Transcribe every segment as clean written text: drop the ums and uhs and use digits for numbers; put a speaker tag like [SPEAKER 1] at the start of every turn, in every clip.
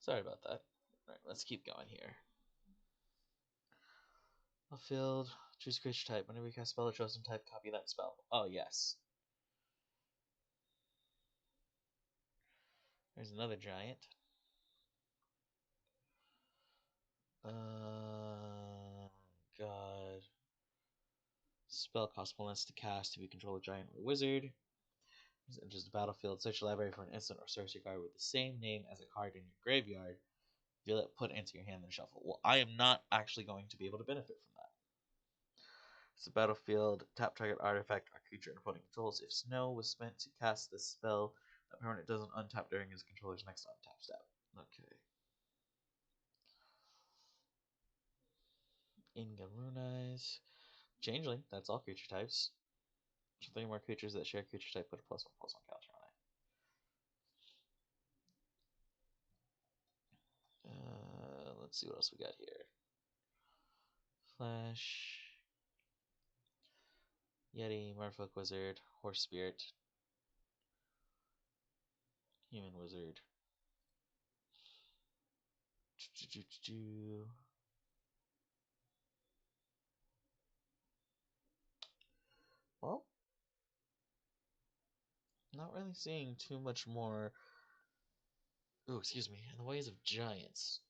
[SPEAKER 1] Sorry about that. Alright, let's keep going here. A field, choose creature type. Whenever you cast a spell or chosen type, copy that spell. Oh, yes. There's another giant. God. Spell costs +1 to cast if you control a giant or wizard. Enters the battlefield. Search your library for an instant or sorcery card with the same name as a card in your graveyard. Feel it, put it into your hand, and shuffle. Well, I am not actually going to be able to benefit from that. It's a battlefield. Tap target artifact or creature your opponent controls. If Snow was spent to cast this spell, that permanent doesn't untap during his controller's next untap step. Okay. Ingarunize. Changeling. That's all creature types. 3 more creatures that share creature type put a +1/+1 counter on it. Let's see what else we got here. Flash. Yeti, Merfolk Wizard, Horse Spirit, Human Wizard. Well, not really seeing too much more. Oh, excuse me. In the ways of giants.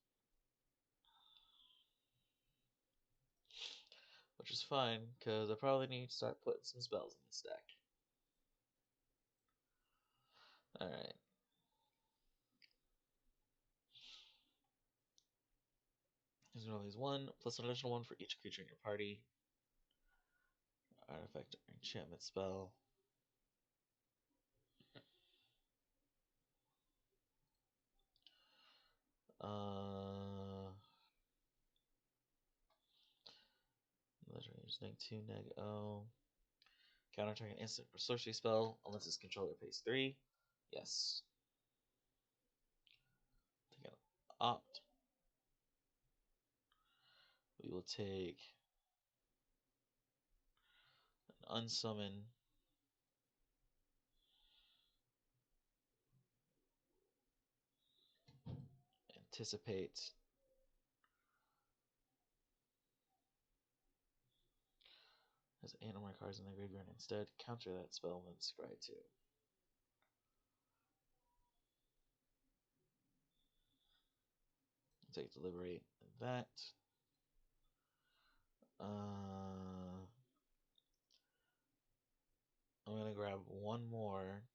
[SPEAKER 1] Which is fine, because I probably need to start putting some spells in this deck. Alright. There's always 1, plus an additional 1 for each creature in your party. Artifact or enchantment spell. Legendary -2, -0. Counter target instant or sorcery spell unless its controller pays 3. Yes. Take an opt. We will take an unsummon. Anticipate. Has 8 or more cards in the graveyard instead. Counter that spell and then scry 2. Take deliberate that. I'm gonna grab one more.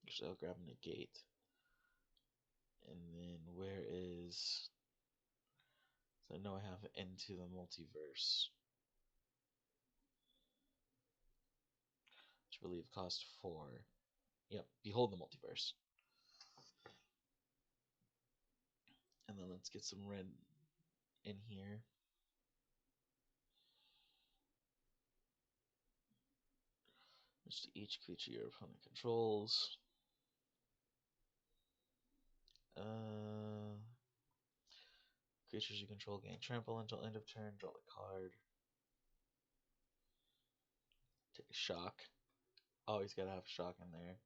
[SPEAKER 1] Actually, I'll grab negate. And then where is? So I know I have Into the Multiverse, which I believe cost 4. Yep, Behold the Multiverse. And then let's get some red in here. Just each creature your opponent controls. Creatures you control gain trample until end of turn. Draw a card. Take a shock. Always gotta have shock in there.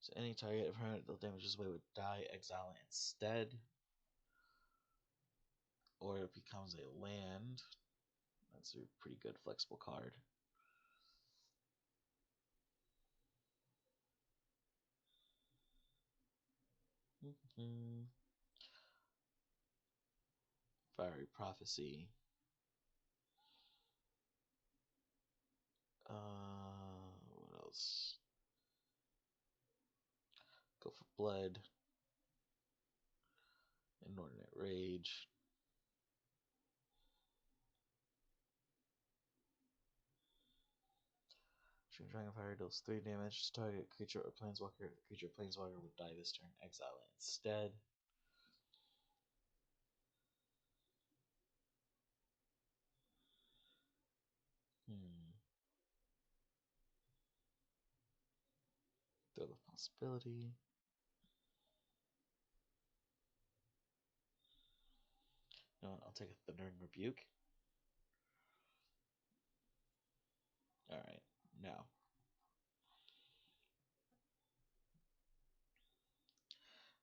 [SPEAKER 1] So any target of permanent deal damages away would die, exile it instead. Or it becomes a land. That's a pretty good flexible card. Fiery Prophecy. What else? Go for Blood. Inordinate Rage. Shooting Dragon Fire deals 3 damage. Target creature or planeswalker. If the creature or planeswalker would die this turn, exile it instead. Throw the Possibility. You know what? I'll take a Thundering Rebuke. Alright, now.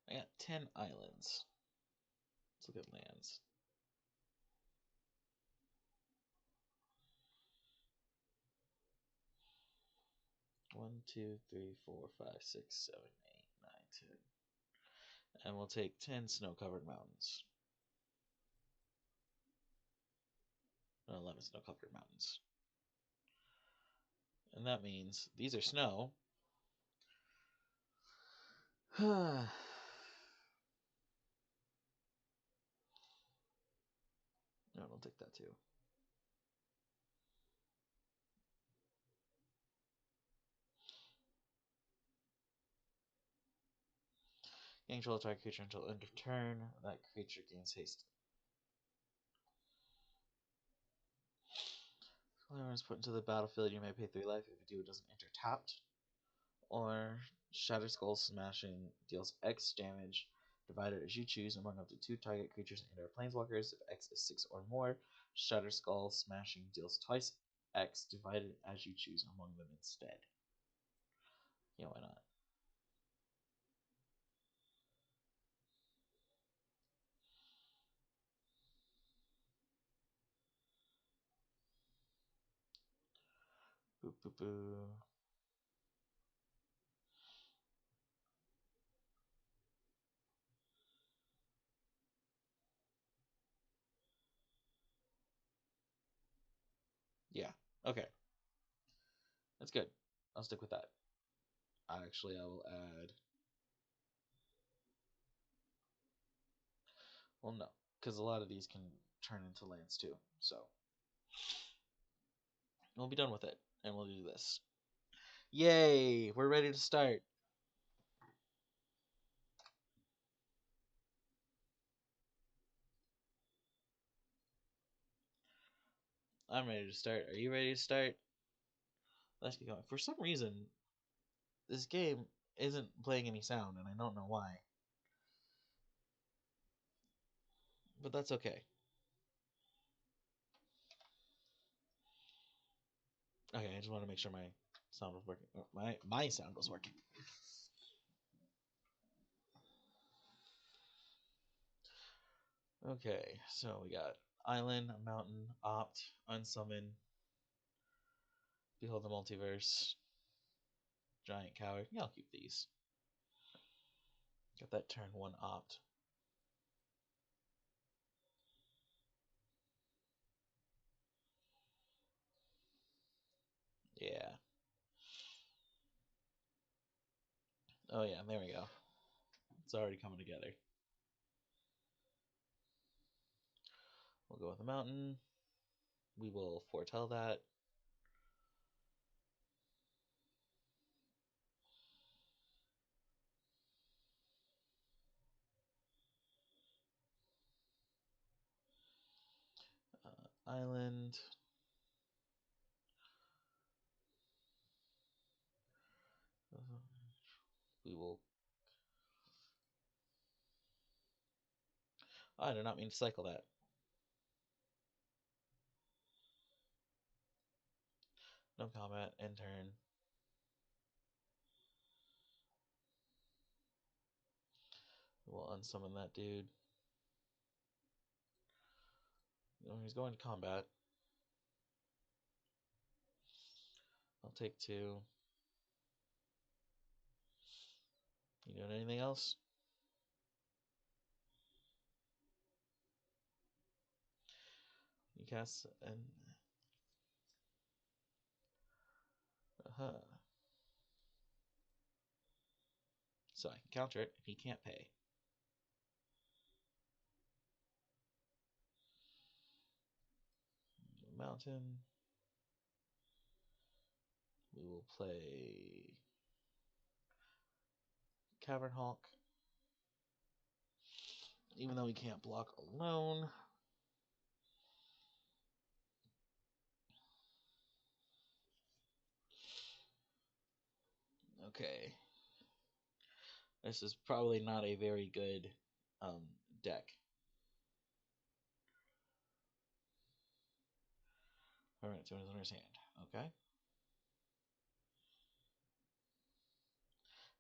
[SPEAKER 1] I got 10 islands. Let's look at lands. One, two, three, four, five, six, 7, 8, 9, 10. And we'll take 10 snow-covered mountains. 11 snow-covered mountains. And that means these are snow. No, I'll take that too. Gain control of target creature until end of turn. That creature gains haste. Whenever it's put into the battlefield, you may pay 3 life. If you do, it doesn't enter tapped. Or Shatter Skull Smashing deals X damage, divided as you choose among up to 2 target creatures and/or planeswalkers. If X is 6 or more, Shatter Skull Smashing deals twice X, divided as you choose among them instead. Yeah, why not? Boo boo boo. Yeah, okay. That's good. I'll stick with that. Actually, I will add... Well, no, because a lot of these can turn into lands too. So we'll be done with it, and we'll do this. Yay! We're ready to start. I'm ready to start. Are you ready to start? Let's get going. For some reason, this game isn't playing any sound, and I don't know why. But that's okay. Okay, I just want to make sure my sound was working. My sound was working. Okay, so we got Island, Mountain, Opt, Unsummon, Behold the Multiverse, Giant Coward. Yeah, I'll keep these. Got that turn 1 Opt. Yeah. Oh yeah, there we go. It's already coming together. We'll go with the Mountain. We will foretell that. Island. We will... I did not mean to cycle that. No combat, end turn. We'll unsummon that dude. He's going to combat. I'll take 2. You doing anything else? You cast and... So I can counter it if he can't pay. Mountain. We will play Cavern Hawk. Even though he can't block alone. Okay. This is probably not a very good deck. Permanent to his owner's hand. Okay.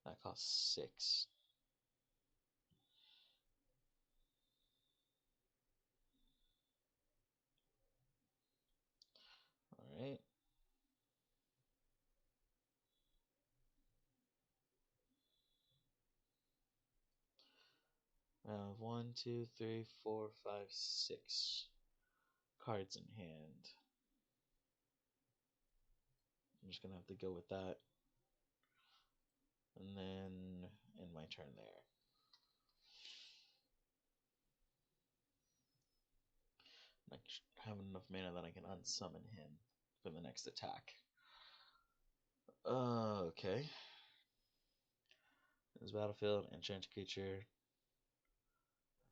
[SPEAKER 1] That costs 6. I have 1, 2, 3, 4, 5, 6 cards in hand. I'm just gonna have to go with that. And then end my turn there. I have enough mana that I can unsummon him for the next attack. Okay. This battlefield, enchanted creature.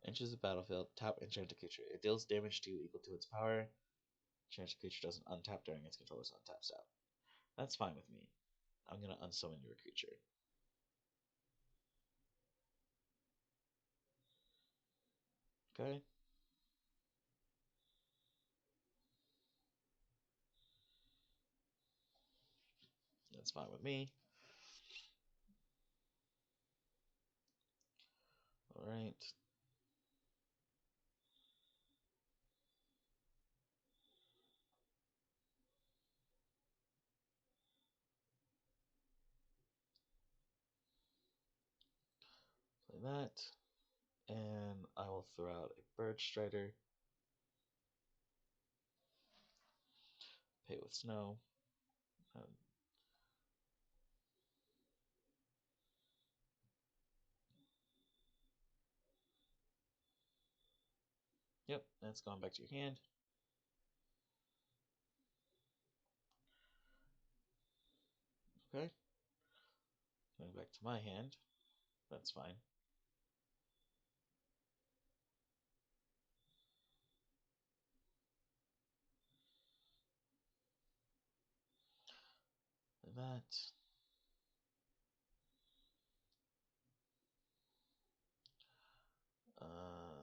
[SPEAKER 1] Enters the battlefield, tap enchanted creature. It deals damage to you equal to its power. Enchanted creature doesn't untap during its controller's untap step. That's fine with me. I'm gonna unsummon your creature. Okay. That's fine with me. Alright. Play that. And I will throw out a Bird Strider. Pay with Snow. Yep, that's gone back to your hand. Okay. Going back to my hand. That's fine. That.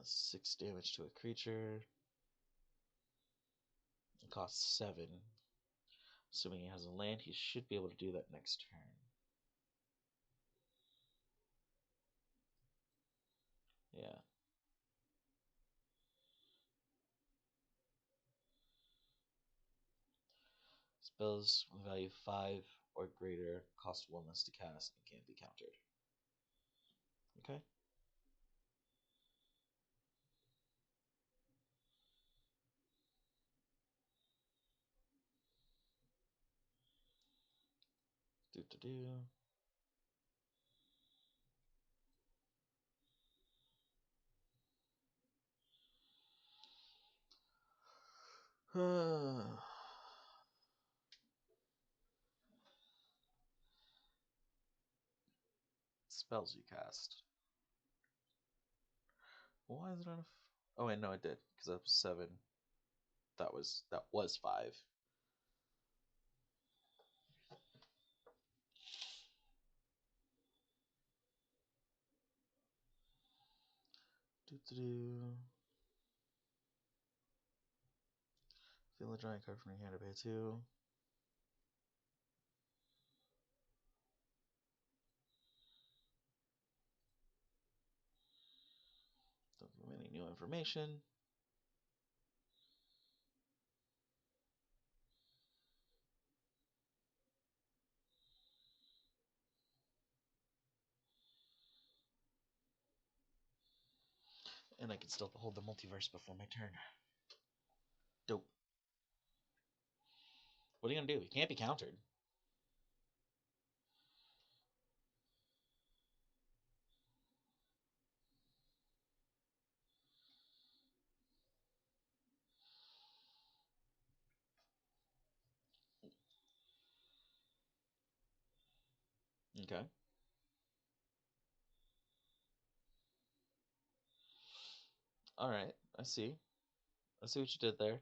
[SPEAKER 1] 6 damage to a creature. It costs 7. Assuming he has a land, he should be able to do that next turn. Yeah. Spells with value 5 or greater cost 1 less to cast and can't be countered. Okay. Do. Spells you cast. Why is it on a? Oh wait, no, it did because that was 7. That was 5. Do. Feel a giant card from your hand to pay 2. Don't give me any new information. And I can still hold the multiverse before my turn. Dope. What are you gonna do? He can't be countered. Okay. Alright, I see. I see what you did there.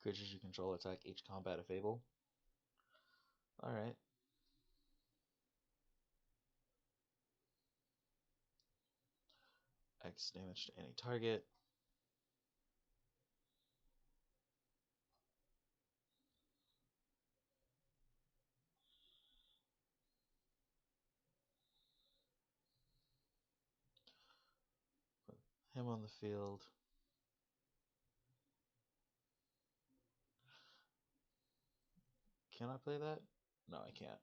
[SPEAKER 1] Creatures you control attack each combat if able. Alright. X damage to any target. him on the field. Can I play that? No, I can't.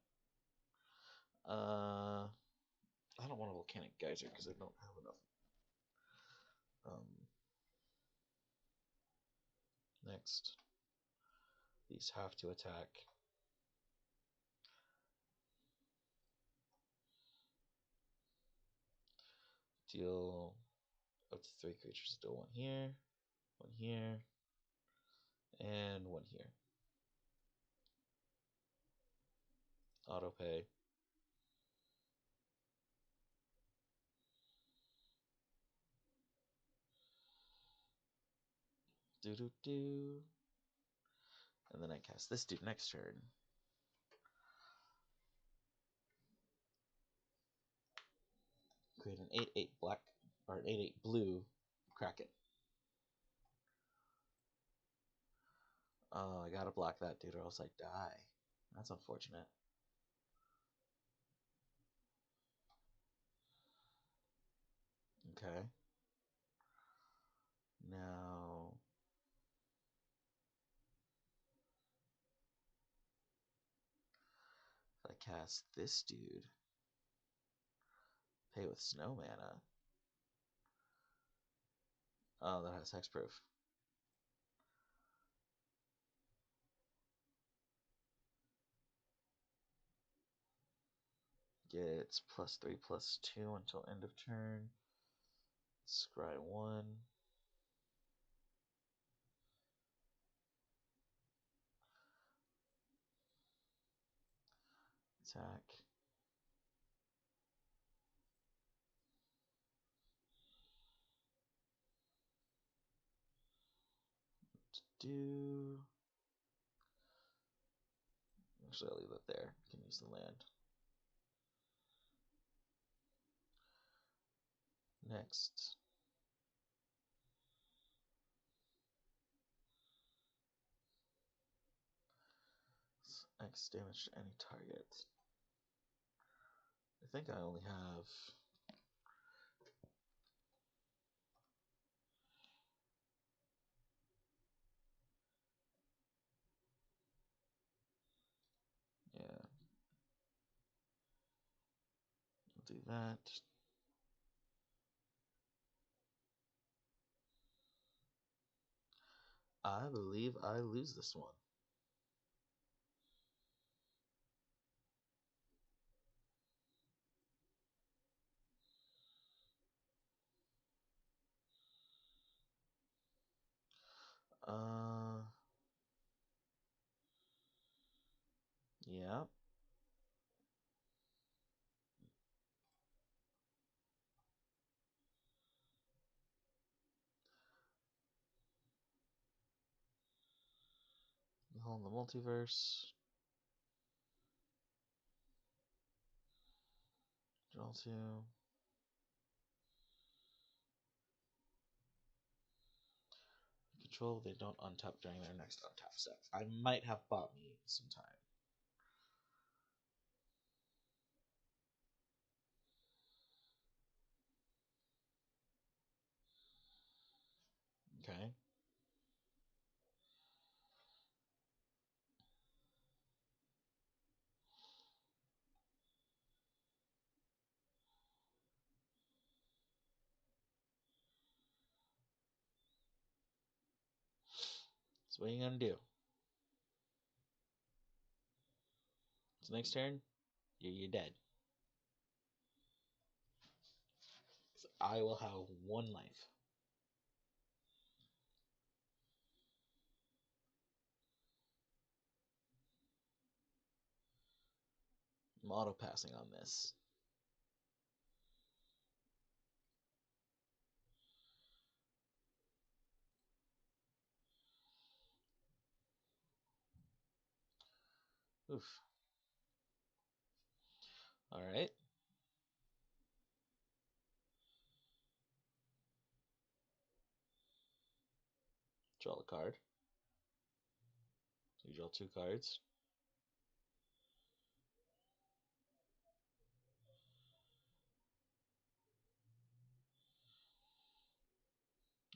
[SPEAKER 1] I don't want a volcanic geyser because I don't have enough. Next, these have to attack. Deal up to 3 creatures. Deal 1 here, 1 here, and 1 here. Auto pay. Do. And then I cast this dude next turn. Create an 8/8 black, or an 8/8 blue Kraken. Oh, I gotta block that dude or else I die. That's unfortunate. Okay. Now, if I cast this dude, pay with snow mana. Oh, that has hexproof. Gets +3/+2 until end of turn. Scry 1. Attack. Do. Actually, I'll leave it there. You can use the land. Next. X damage to any target. I think I only have. Yeah. I'll do that. I believe I lose this one. Yeah. Hole in the multiverse. Draw 2. Control, they don't untap during their next untap step. I might have bought me some time. Okay. So what are you gonna do? So next turn, you're dead. So I will have 1 life. I'm auto passing on this. Oof. Alright. Draw a card. You draw 2 cards.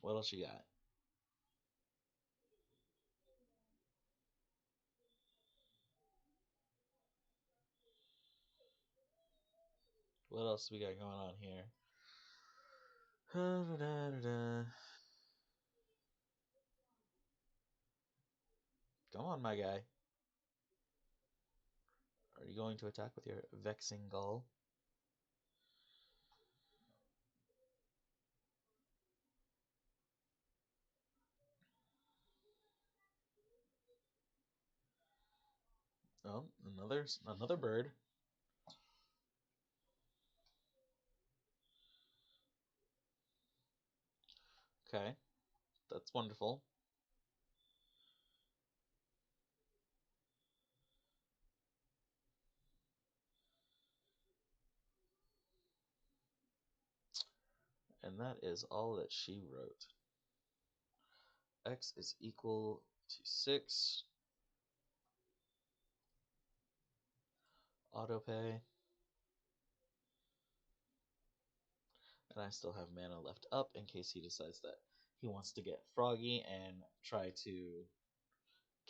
[SPEAKER 1] What else you got? What else we got going on here? Come on, my guy. Are you going to attack with your Vexing Gull? Oh, another bird. Okay, that's wonderful. And that is all that she wrote. X is equal to 6. Autopay. And I still have mana left up in case he decides that he wants to get froggy and try to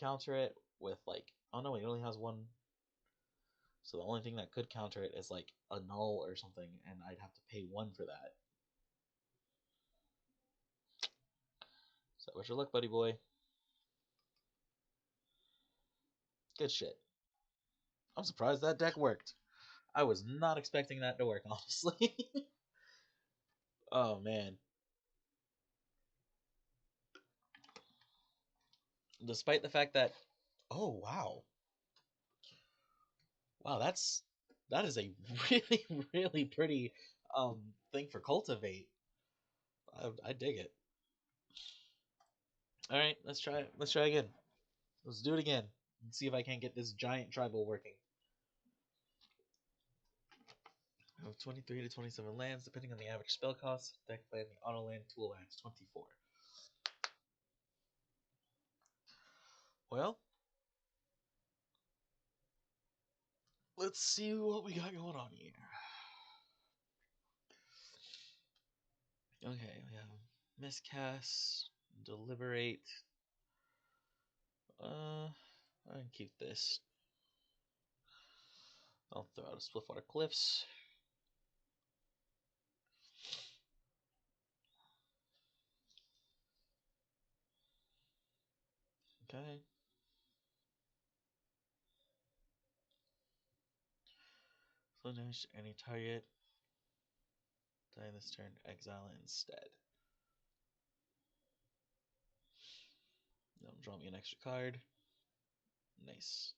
[SPEAKER 1] counter it with like, oh no, he only has one. So the only thing that could counter it is like a null or something, and I'd have to pay 1 for that. So what's your luck, buddy boy? Good shit. I'm surprised that deck worked. I was not expecting that to work, honestly. Oh man. Despite the fact that, oh wow, wow, that is a really really pretty thing for cultivate. I dig it. All right, let's try it. Let's try again. Let's do it again and see if I can't get this giant tribal working. I have 23 to 27 lands, depending on the average spell cost. Deck land, the auto land tool adds 24. Well, let's see what we got going on here. Okay, we have miscast, deliberate. I can keep this. I'll throw out a Swiftwater Cliffs. Okay. So damage to any target. Die this turn, exile it instead. Draw me an extra card. Nice.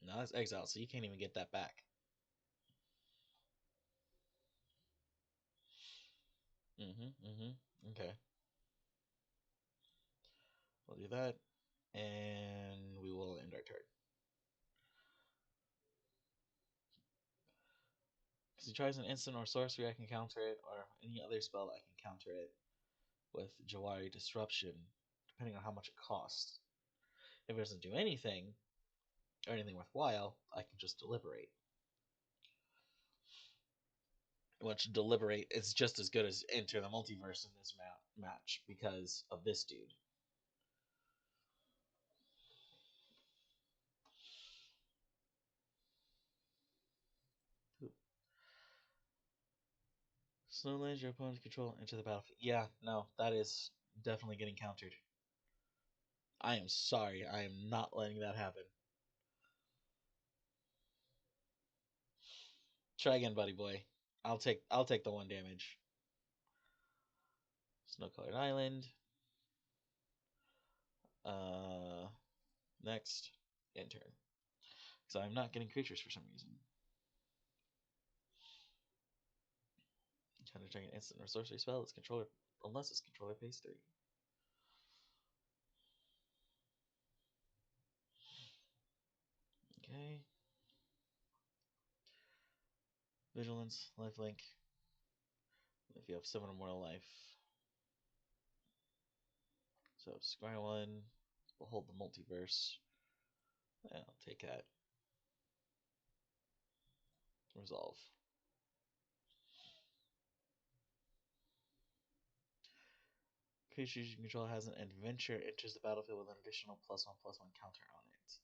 [SPEAKER 1] Now that's exile, so you can't even get that back. Okay. We'll do that, and we will end our turn. Because he tries an instant or sorcery, I can counter it, or any other spell, I can counter it with Jawari Disruption, depending on how much it costs. If it doesn't do anything, or anything worthwhile, I can just deliberate. Which deliberate is just as good as enter the multiverse in this match because of this dude. Snowlands your opponent's control into the battlefield. Yeah, no, that is definitely getting countered. I am sorry, I am not letting that happen. Try again, buddy boy. I'll take the 1 damage. Snow Colored Island. Next, end turn. So I'm not getting creatures for some reason. Trying to take an instant or sorcery spell. Its controller, unless its controller pays 3. Okay. Vigilance, lifelink. If you have 7 or more life. So scry 1, behold the multiverse. Yeah, I'll take that. Resolve. creature you control has an adventure enters the battlefield with an additional +1/+1 counter on it.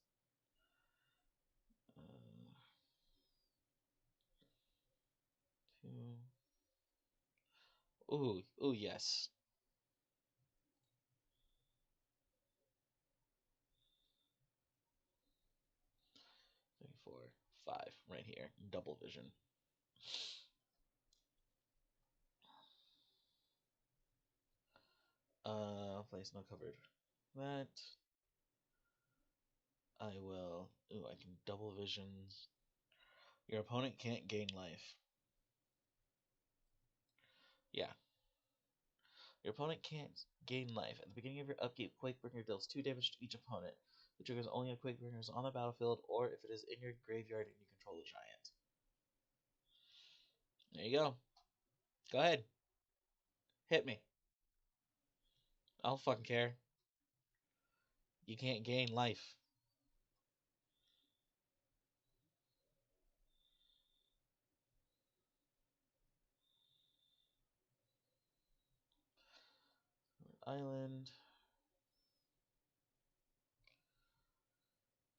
[SPEAKER 1] Two. Ooh, yes. 3, 4, 5, right here. Double vision. Place no covered. That. I will. Ooh, I can double vision. Your opponent can't gain life. Yeah. Your opponent can't gain life. At the beginning of your upkeep, Quakebringer deals 2 damage to each opponent. The triggers only if Quakebringer is on the battlefield or if it is in your graveyard and you control a giant. There you go. Go ahead. Hit me. I don't fucking care. You can't gain life. Island.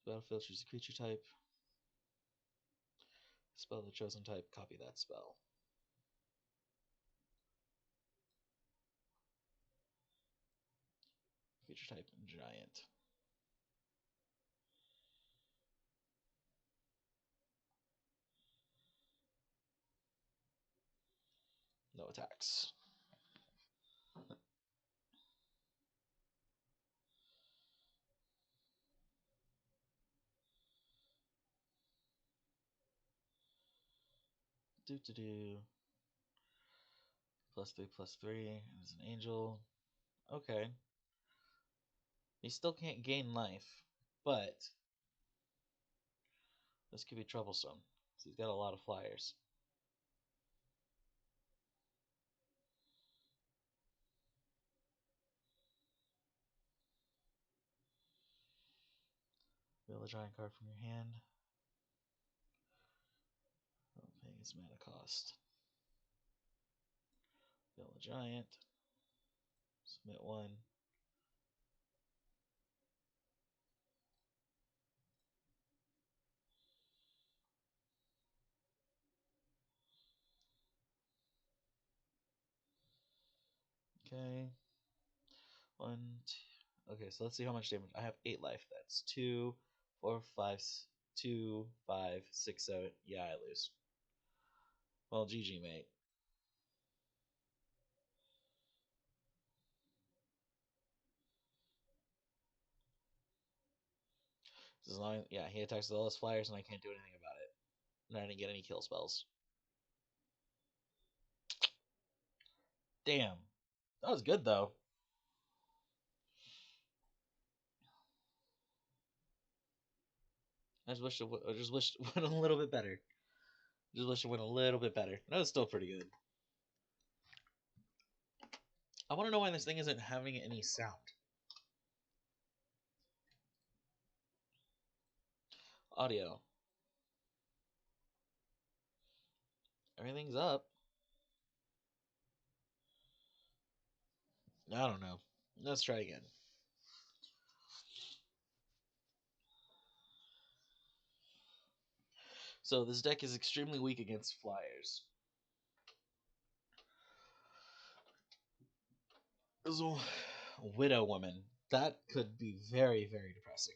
[SPEAKER 1] Battlefield, choose a creature type. Spell the chosen type, copy that spell. Creature type, giant. No attacks. Do. +3/+3. As an angel. Okay. He still can't gain life, but this could be troublesome. So he's got a lot of flyers. Reveal a giant card from your hand. Paying its mana cost. Reveal a giant. Submit 1. Okay. 1, 2. Okay, so let's see how much damage. I have 8 life. That's 2, 4, 5, 2, 5, 6, 7. Yeah, I lose. Well, GG, mate. As long as, yeah, he attacks with all his flyers and I can't do anything about it. And I didn't get any kill spells. Damn. That was good, though. I just wish it went a little bit better. Just wish it went a little bit better. That was still pretty good. I want to know why this thing isn't having any sound. Audio. Everything's up. I don't know. Let's try again. So this deck is extremely weak against flyers. There's a widow woman. That could be very, very depressing.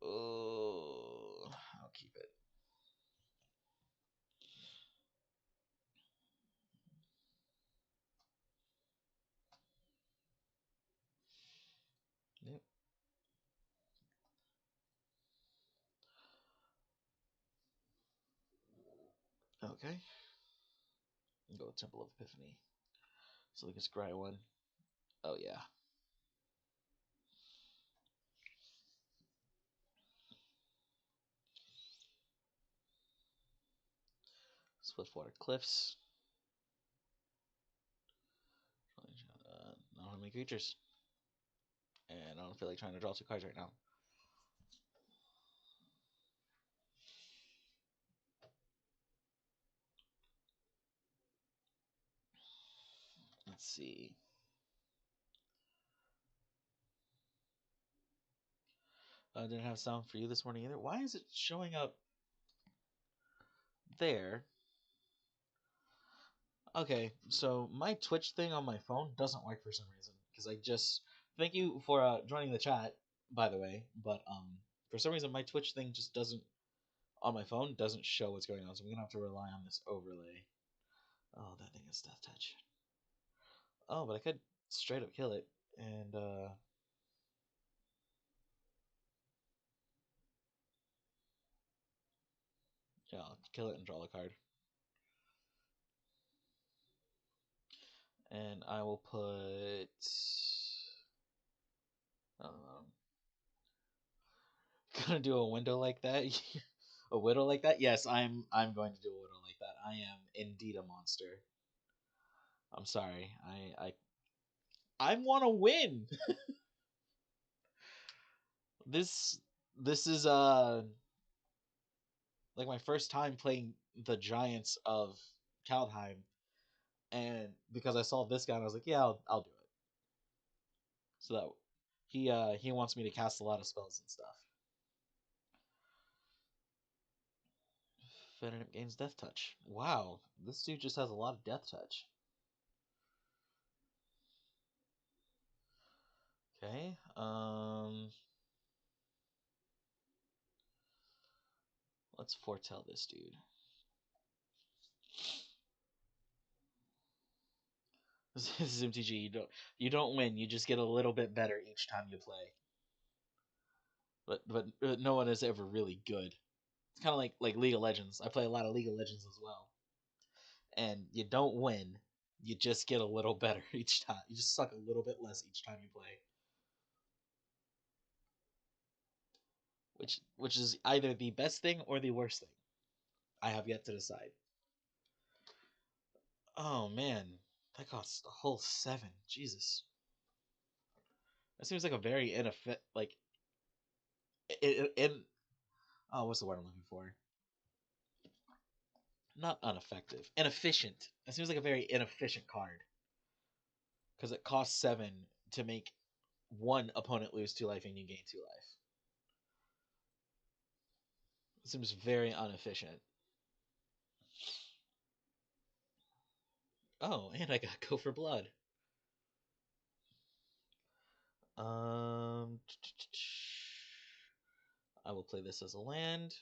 [SPEAKER 1] Oh, I'll keep it. Yep. Okay. Go with Temple of Epiphany. So we can scry one. Oh yeah. Swiftwater Cliffs. Not how many creatures. And I don't feel like trying to draw 2 cards right now. Let's see. Didn't have sound for you this morning either. Why is it showing up there? Okay, so my Twitch thing on my phone doesn't work for some reason. Because I just thank you for joining the chat, by the way. But for some reason my Twitch thing just doesn't on my phone doesn't show what's going on. So I'm gonna have to rely on this overlay. Oh, that thing is Death Touch. Oh, but I could straight up kill it and yeah, I'll kill it and draw a card. And I will put gonna do a window like that. A widow like that? Yes, I'm going to do a widow like that. I am indeed a monster. I'm sorry. I want to win. this this is like my first time playing the Giants of Kaldheim, and because I saw this guy, and I was like, yeah, I'll do it. So that he wants me to cast a lot of spells and stuff. Fenrir gains Death Touch. Wow, this dude just has a lot of Death Touch. Okay, let's foretell this dude. This is MTG. You don't win. You just get a little bit better each time you play. But no one is ever really good. It's kind of like League of Legends. I play a lot of League of Legends as well, and you don't win. You just get a little better each time. You just suck a little bit less each time you play. Which is either the best thing or the worst thing. I have yet to decide. Oh man, that costs a whole 7. Jesus, that seems like a very in oh, what's the word I'm looking for? Not ineffective, inefficient. That seems like a very inefficient card because it costs 7 to make one opponent lose 2 life and you gain 2 life. It seems very inefficient. Oh, and I got Go for Blood. I will play this as a land,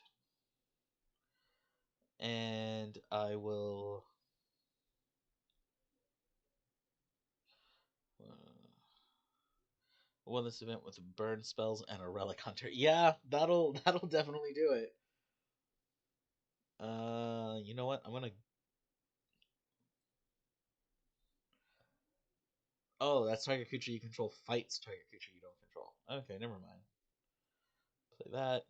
[SPEAKER 1] and I will. Won this event with burn spells and a relic hunter. Yeah, that'll definitely do it. You know what? I'm gonna. Oh, that's target creature you control fights target creature you don't control. Okay, never mind. Play that.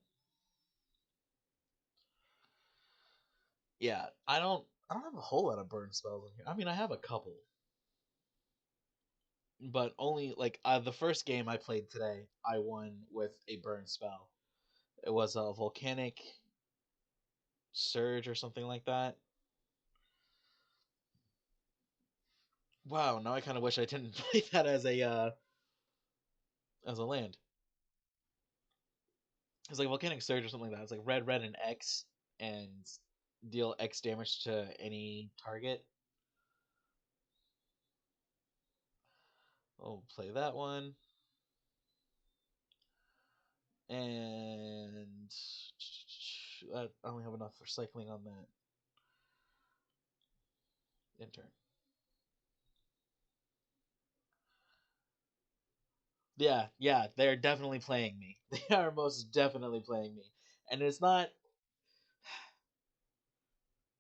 [SPEAKER 1] Yeah, I don't have a whole lot of burn spells in here. I mean, I have a couple, but only like the first game I played today, I won with a burn spell. It was a volcanic surge or something like that. Wow, now I kind of wish I didn't play that as a land. It's like volcanic surge or something like that. It's like red, red, and X, and deal X damage to any target. I'll play that one. And I only have enough for cycling on that. Intern. Yeah, they're definitely playing me. They are most definitely playing me. And it's not.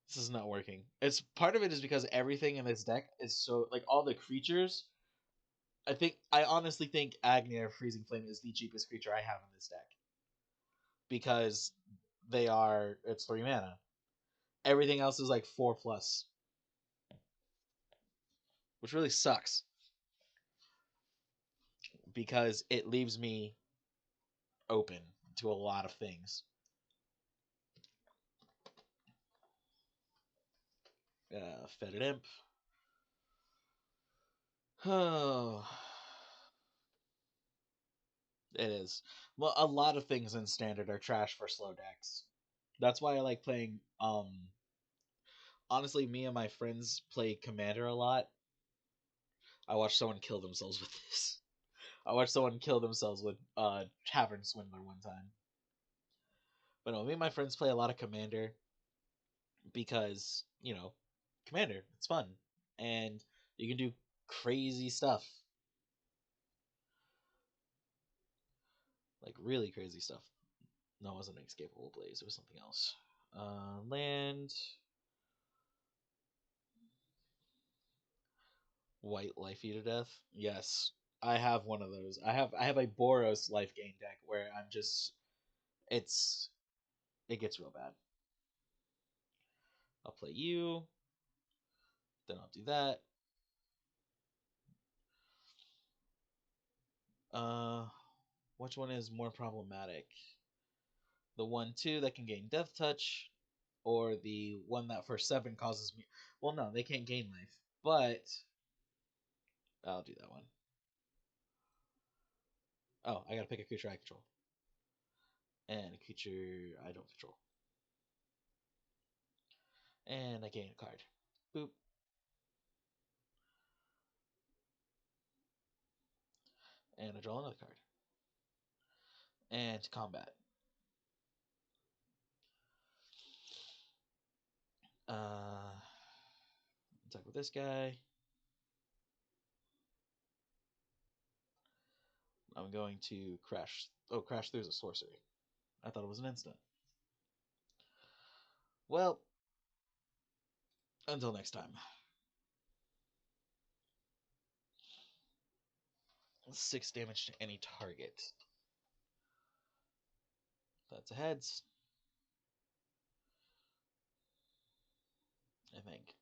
[SPEAKER 1] This is not working. It's part of it is because everything in this deck is so like all the creatures. I honestly think Agni Freezing Flame is the cheapest creature I have in this deck because it's 3 mana. Everything else is like 4+, which really sucks because it leaves me open to a lot of things. Fetid Imp. Oh, it is. Well, a lot of things in standard are trash for slow decks. That's why I like playing. Honestly, me and my friends play Commander a lot. I watched someone kill themselves with this. I watched someone kill themselves with Tavern Swindler one time. But no, me and my friends play a lot of Commander because Commander, it's fun, and you can do crazy stuff, like really crazy stuff. No, it wasn't an escapable blaze. It was something else. Land. White life you to death. Yes, I have one of those. I have a Boros life gain deck where I'm just it's it gets real bad. I'll play you. Then I'll do that. Uh, which one is more problematic? The 1/2 that can gain Death Touch, or the one that for 7 causes me. Well, no, they can't gain life, but I'll do that one. Oh, I gotta pick a creature I control, and a creature I don't control, and I gain a card. Boop, and I draw another card, and combat. Attack with this guy. I'm going to crash. Oh, crash through's a sorcery. I thought it was an instant. Well, until next time. 6 damage to any target. That's a heads. I think.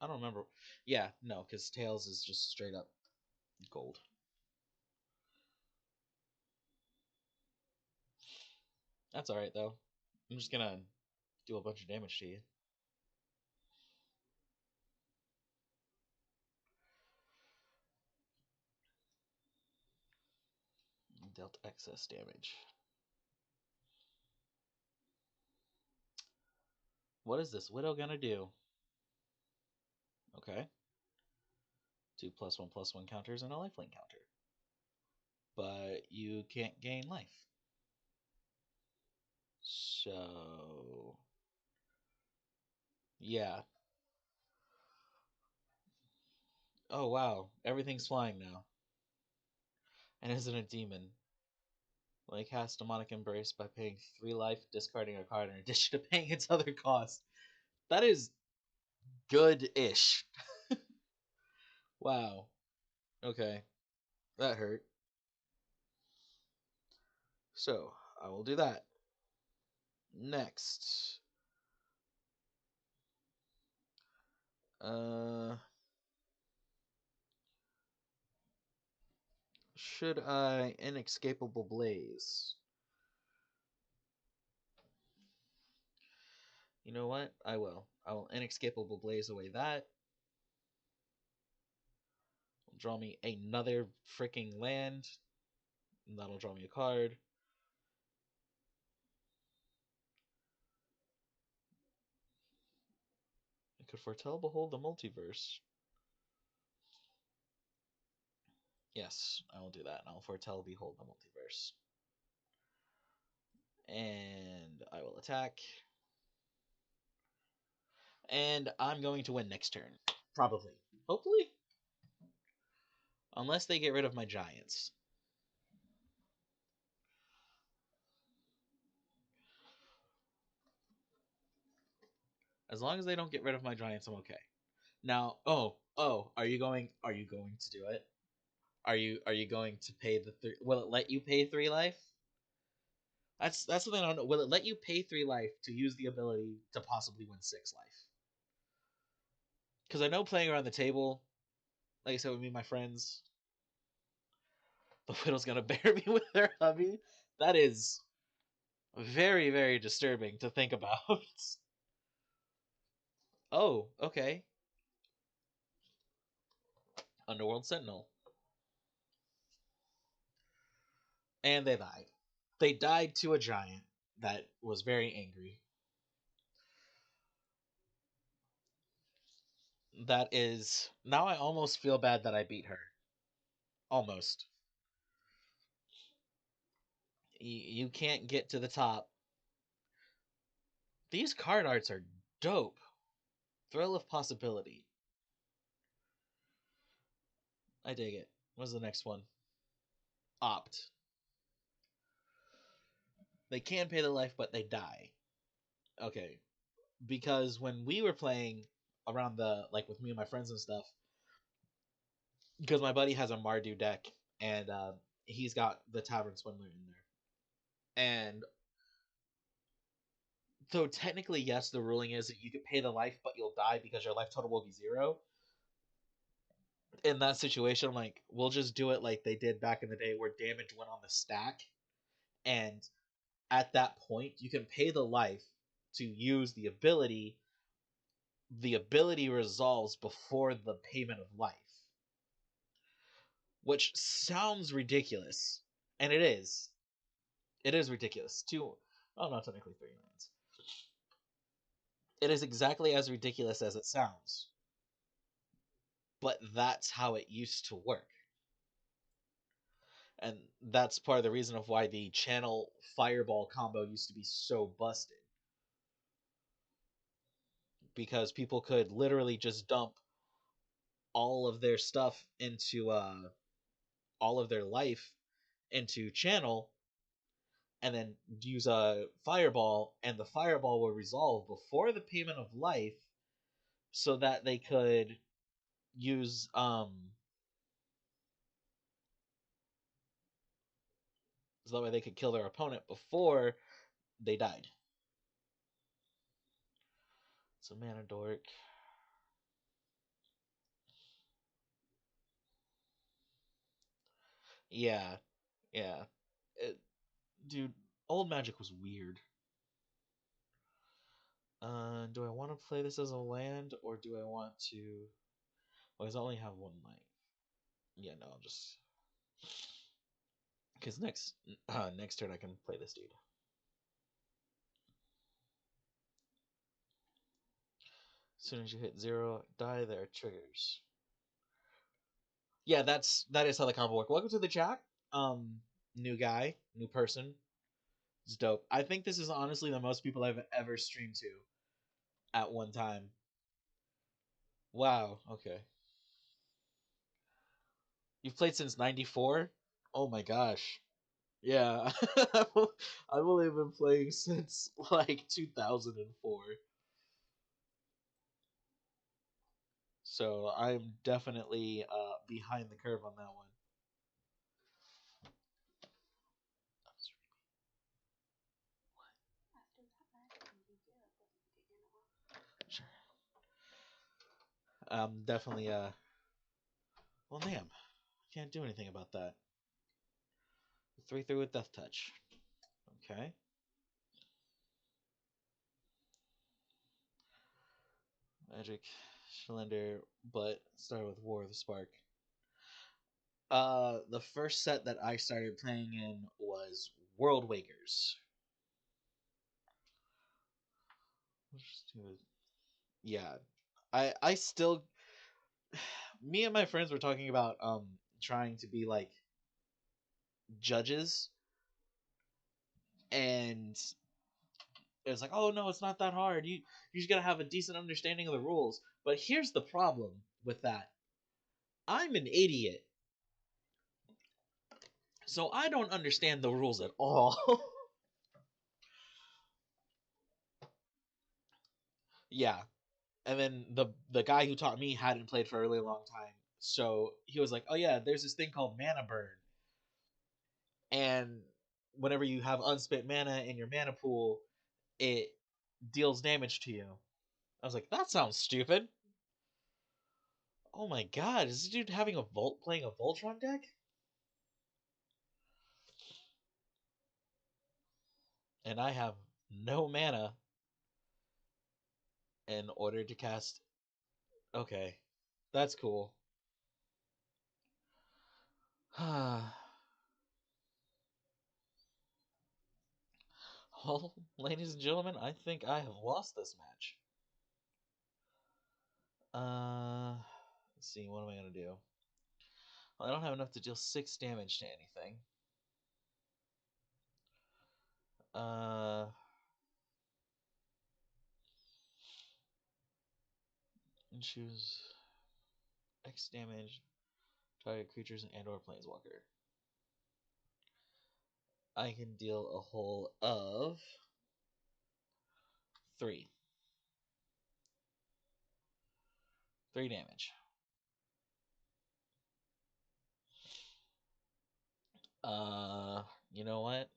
[SPEAKER 1] I don't remember. Yeah, no, because tails is just straight up gold. That's alright, though. I'm just gonna do a bunch of damage to you. Dealt excess damage. What is this widow gonna do? Okay. 2 +1/+1 counters and a lifelink counter. But you can't gain life. So yeah. Oh wow, everything's flying now. And isn't a demon. When I cast Demonic Embrace by paying 3 life, discarding a card in addition to paying its other cost. That is good-ish. Wow. Okay. That hurt. So, I will do that. Next. Uh should I Inescapable Blaze? You know what? I will. I will Inescapable Blaze away that. Draw me another freaking land. And that'll draw me a card. I could foretell behold the multiverse. Yes, I will do that. And I'll foretell behold the multiverse. And I will attack. And I'm going to win next turn. Probably. Hopefully. Unless they get rid of my giants. As long as they don't get rid of my giants, I'm okay. Now, are you going to do it? Are you going to pay the will it let you pay 3 life? That's something I don't know. Will it let you pay 3 life to use the ability to possibly win 6 life? Because I know playing around the table, like I said with me and my friends, the widow's gonna bear me with their hubby. That is very, very disturbing to think about. Oh, okay. Underworld Sentinel. And they died. They died to a giant that was very angry. That is. Now I almost feel bad that I beat her. Almost. You can't get to the top. These card arts are dope. Thrill of possibility. I dig it. What's the next one? Opt. They can pay the life, but they die. Okay. Because when we were playing around the, like, with me and my friends and stuff, because my buddy has a Mardu deck, and he's got the Tavern Swindler in there. And so technically, yes, the ruling is that you can pay the life, but you'll die because your life total will be 0. In that situation, I'm like, we'll just do it like they did back in the day where damage went on the stack. And at that point, you can pay the life to use the ability. The ability resolves before the payment of life. Which sounds ridiculous. And it is. It is ridiculous. Not technically 3 lands. It is exactly as ridiculous as it sounds. But that's how it used to work. And that's part of the reason of why the channel fireball combo used to be so busted. Because people could literally just dump all of their stuff into all of their life into channel, and then use a fireball, and the fireball will resolve before the payment of life, so that they could use so that way they could kill their opponent before they died. So Mana Dork. Yeah, yeah. Dude, old Magic was weird. Do I want to play this as a land, or do I want to? Well, I only have 1 life. Yeah, no, I'll just because next turn I can play this dude. As soon as you hit 0, die. There are triggers. Yeah, that is how the combo works. Welcome to the chat. New guy, new person. It's dope. I think this is honestly the most people I've ever streamed to at one time. Wow. Okay. You've played since '94. Oh my gosh. Yeah, I've only been playing since like 2004. So I'm definitely behind the curve on that one. Sure. Definitely well, damn. Can't do anything about that. 3/3 with Death Touch. Okay. Magic, Shalender, but started with War of the Spark. The first set that I started playing in was World Wakers. Yeah, I still, me and my friends were talking about trying to be like judges, and it's like, oh no, it's not that hard. You just gotta have a decent understanding of the rules. But here's the problem with that. I'm an idiot. So I don't understand the rules at all. Yeah. And then the guy who taught me hadn't played for a really long time. So he was like, "Oh yeah, there's this thing called mana burn. And whenever you have unspent mana in your mana pool, it deals damage to you." I was like, "That sounds stupid." Oh my god, is this dude having a Volt playing a Voltron deck? And I have no mana in order to cast. Okay, that's cool. Well, ladies and gentlemen, I think I have lost this match. Let's see, what am I gonna do? Well, I don't have enough to deal 6 damage to anything. And choose X damage, target creatures and/or planeswalker. I can deal a whole of 3. 3 damage. You know what?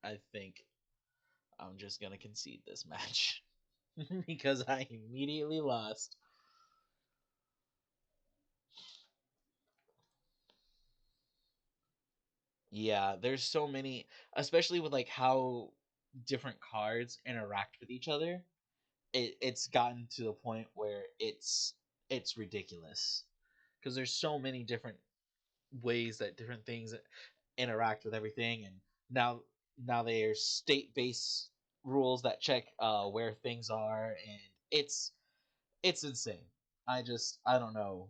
[SPEAKER 1] I think I'm just gonna concede this match because I immediately lost. Yeah, there's so many, especially with like how different cards interact with each other. It's gotten to the point where it's ridiculous because there's so many different ways that different things interact with everything, and now there's state-based rules that check where things are, and it's insane. I don't know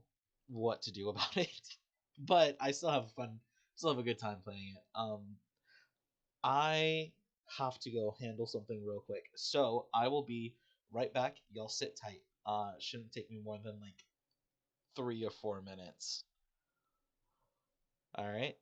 [SPEAKER 1] what to do about it, but I still have fun, still have a good time playing it. I have to go handle something real quick, so I will be right back. Y'all sit tight. Shouldn't take me more than like 3 or 4 minutes. All right.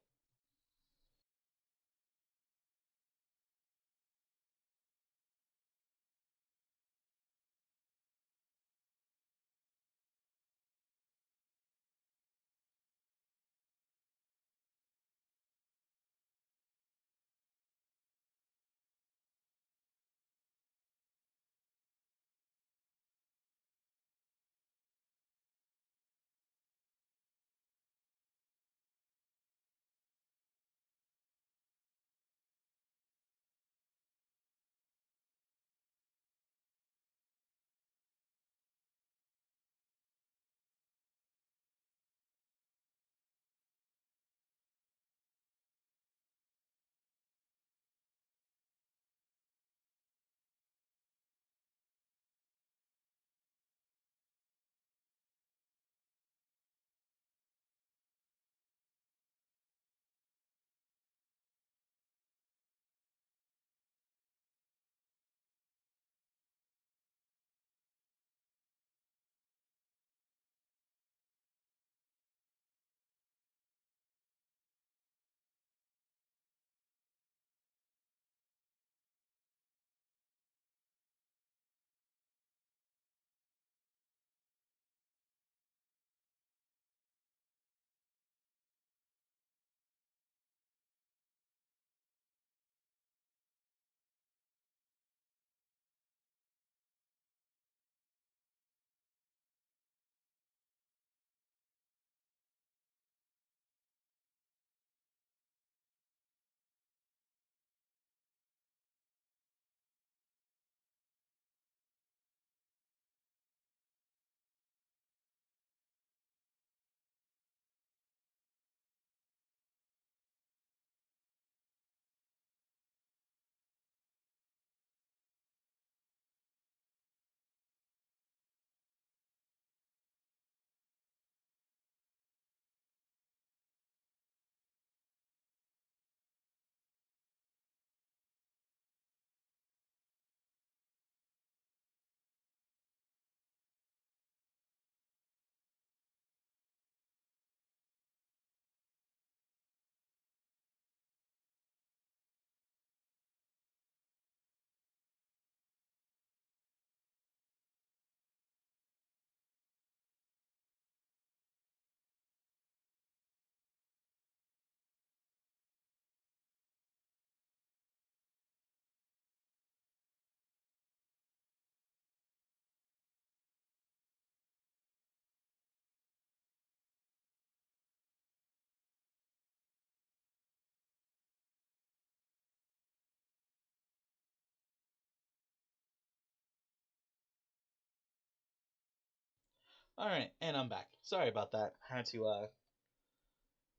[SPEAKER 1] All right, and I'm back. Sorry about that. Had to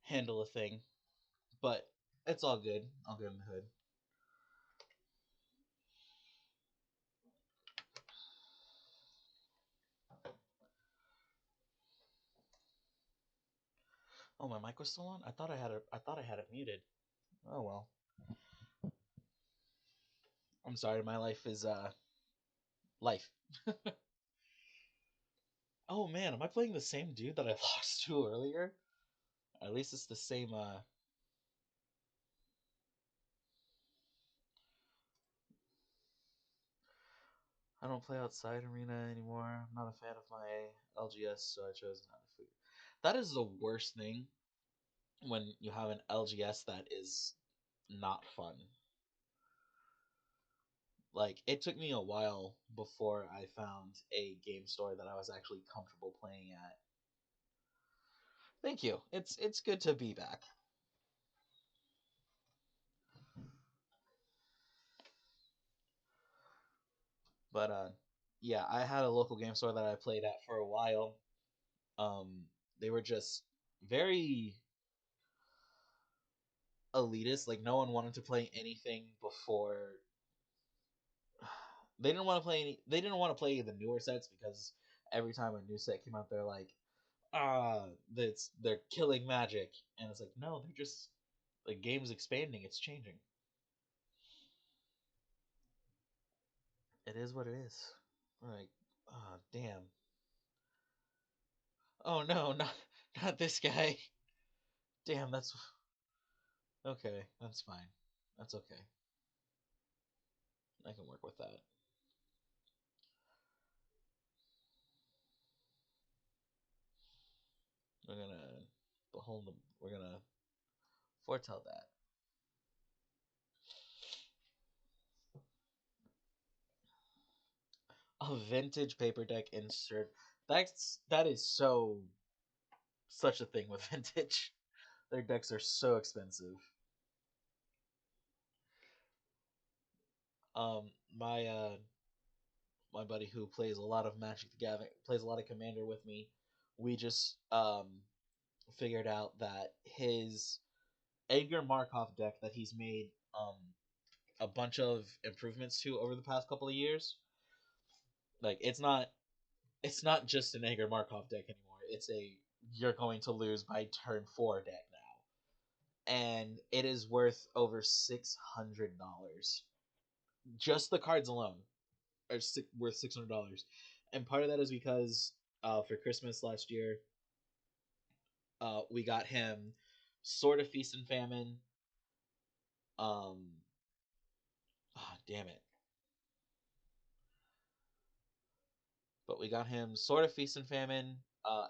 [SPEAKER 1] handle a thing. But it's all good. All good in the hood. Oh, my mic was still on. I thought I had it muted. Oh well. I'm sorry. My life is life. Oh man, am I playing the same dude that I lost to earlier? At least it's the same. I don't play outside arena anymore. I'm not a fan of my LGS, so I chose not to. That is the worst thing when you have an LGS that is not fun. Like it took me a while before I found a game store that I was actually comfortable playing at. Thank you. It's good to be back. But yeah, I had a local game store that I played at for a while. Um, they were just very elitist. Like no one wanted to play anything before. They didn't want to play any. They didn't want to play the newer sets because every time a new set came out, they're like, that's they're killing Magic, and it's like, no, they're just the game's expanding. It's changing. It is what it is. Like, oh damn. Oh no, not this guy. Damn, that's okay. That's fine. That's okay. I can work with that. We're gonna behold the. We're gonna foretell that. A vintage paper deck insert. That is so such a thing with vintage. Their decks are so expensive. Um, my my buddy who plays a lot of Magic the Gathering, plays a lot of Commander with me. We just figured out that his Edgar Markov deck that he's made a bunch of improvements to over the past couple of years. Like it's not just an Edgar Markov deck anymore. It's a you're going to lose by turn 4 deck now. And it is worth over $600. Just the cards alone are worth $600. And part of that is because for Christmas last year, we got him Sword of Feast and Famine. Damn it. But we got him Sword of Feast and Famine,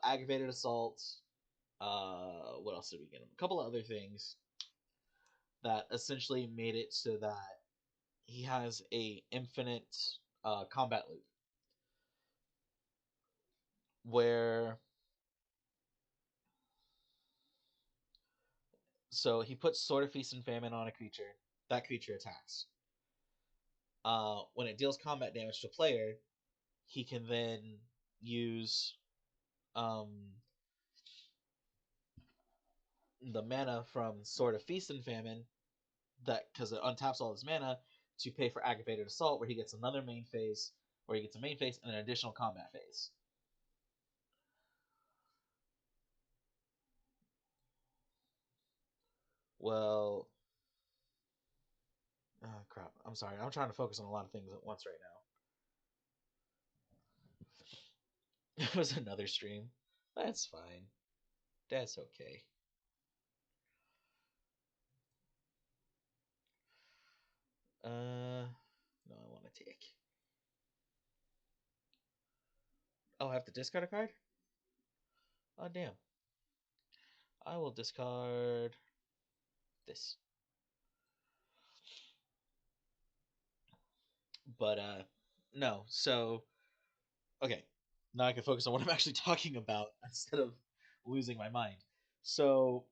[SPEAKER 1] Aggravated Assault. What else did we get him? A couple of other things that essentially made it so that he has a infinite combat loop where so he puts Sword of Feast and Famine on a creature. That creature attacks. When it deals combat damage to player, he can then use um, the mana from Sword of Feast and Famine that because it untaps all his mana to pay for Aggravated Assault, where he gets another main phase, where he gets a main phase and an additional combat phase. Well, crap. I'm sorry. I'm trying to focus on a lot of things at once right now. It was another stream. That's fine. That's okay. No, I want to take. Oh, I have to discard a card? Oh, damn. I will discard this. But, no. So, okay. Now I can focus on what I'm actually talking about instead of losing my mind. So,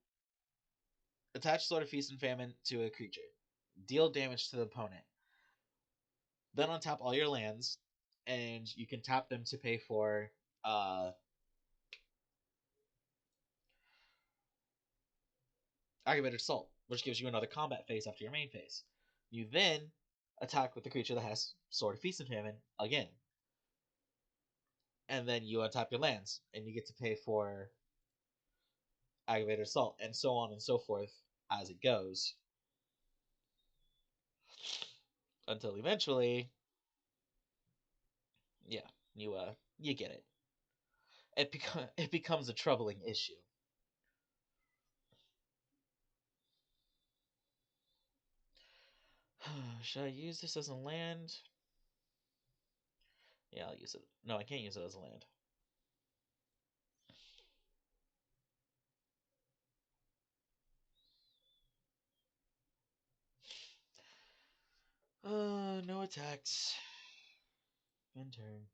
[SPEAKER 1] attach Sword of Feast and Famine to a creature. Deal damage to the opponent. Then untap all your lands, and you can tap them to pay for uh, Aggravated Assault, which gives you another combat phase after your main phase. You then attack with the creature that has Sword of Feast and Famine again. And then you untap your lands, and you get to pay for Aggravated Assault, and so on and so forth as it goes. Until eventually, yeah, you get it. It becomes a troubling issue. Should I use this as a land? Yeah, I'll use it. No, I can't use it as a land. No attacks. End turn.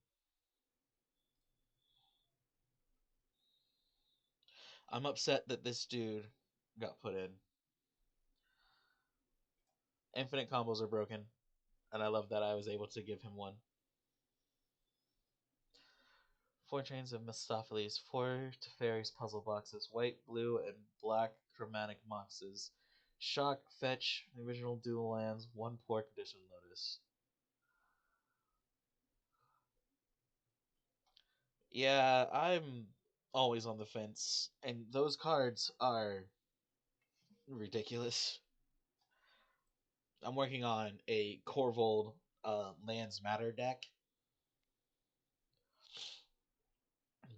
[SPEAKER 1] I'm upset that this dude got put in. Infinite combos are broken, and I love that I was able to give him one. 4 trains of Mephistopheles, 4 Teferi's puzzle boxes, white, blue, and black chromatic boxes, shock, fetch, original dual lands, 1 poor condition Lotus. Yeah, I'm always on the fence, and those cards are ridiculous. I'm working on a Corvold Lands Matter deck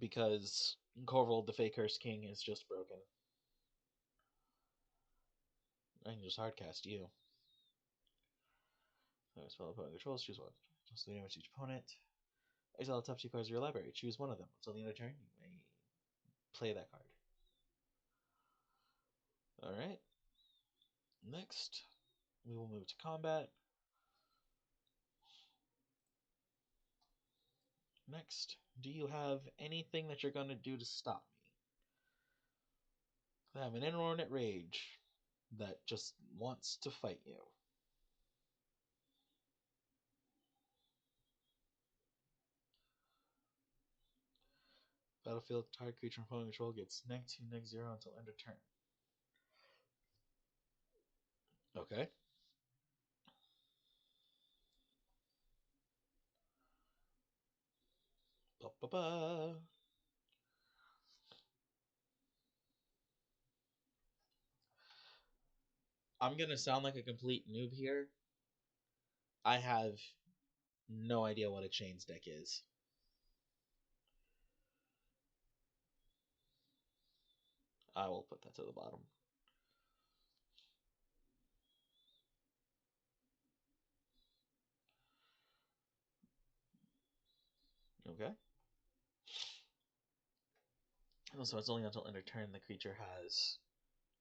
[SPEAKER 1] because Corvold the Fake Curse King is just broken. I can just hardcast you. Spell opponent controls, choose one. Just the damage to each opponent. Exile the top 2 cards of your library. Choose one of them. Until the end of turn, you may play that card. Alright. Next, we will move to combat. Next, do you have anything that you're going to do to stop me? I have an inordinate rage that just wants to fight you. Battlefield, target creature opponent control gets -2, -0 until end of turn. Okay. Ba-ba-ba. I'm going to sound like a complete noob here. I have no idea what a chains deck is. I will put that to the bottom. Okay. Oh, so it's only until end of turn the creature has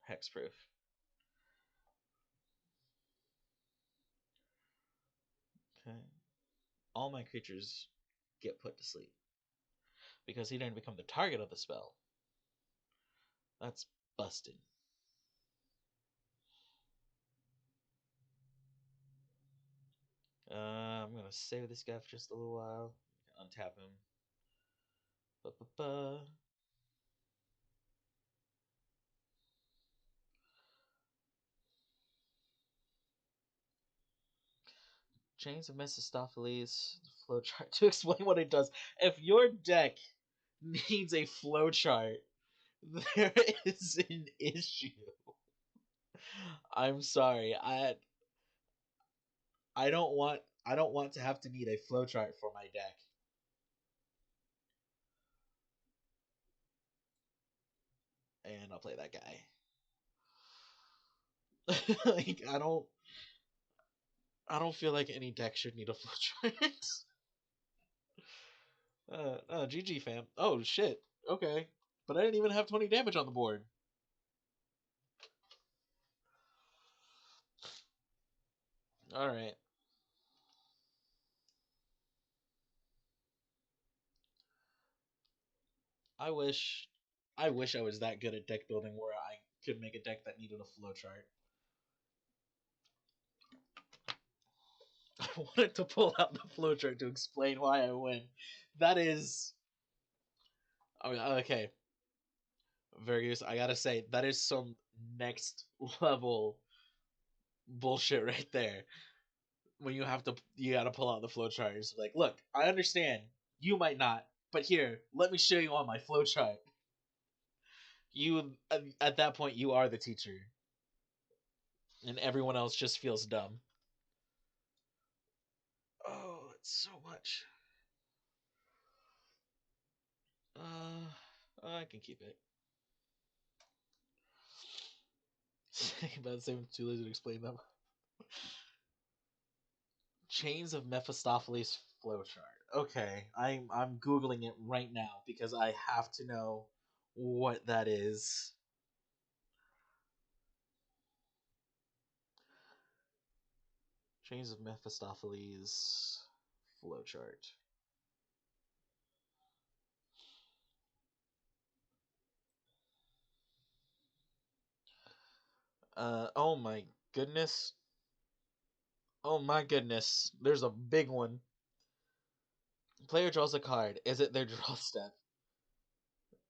[SPEAKER 1] hexproof. Okay. All my creatures get put to sleep. Because he didn't become the target of the spell. That's busted. I'm gonna save this guy for just a little while. Untap him. Ba-ba-ba. Chains of Mephistopheles flowchart to explain what it does. If your deck needs a flowchart, there is an issue. I'm sorry. I don't want to have to need a flowchart for my deck. And I'll play that guy. Like I don't feel like any deck should need a flowchart. GG fam. Oh shit. Okay. But I didn't even have 20 damage on the board. Alright. I wish I wish I was that good at deck building where I could make a deck that needed a flowchart. I wanted to pull out the flowchart to explain why I win. That is okay. Vergus, I gotta say, that is some next level bullshit right there. When you gotta pull out the flowchart. It's like, look, I understand you might not, but here, let me show you on my flowchart. You at that point you are the teacher, and everyone else just feels dumb. Oh, it's so much. I can keep it. About the same, too lazy to explain them. Chains of Mephistopheles flowchart. Okay, I'm googling it right now because I have to know what that is. Chains of Mephistopheles flowchart. Oh my goodness. Oh my goodness. There's a big one. Player draws a card. Is it their draw step?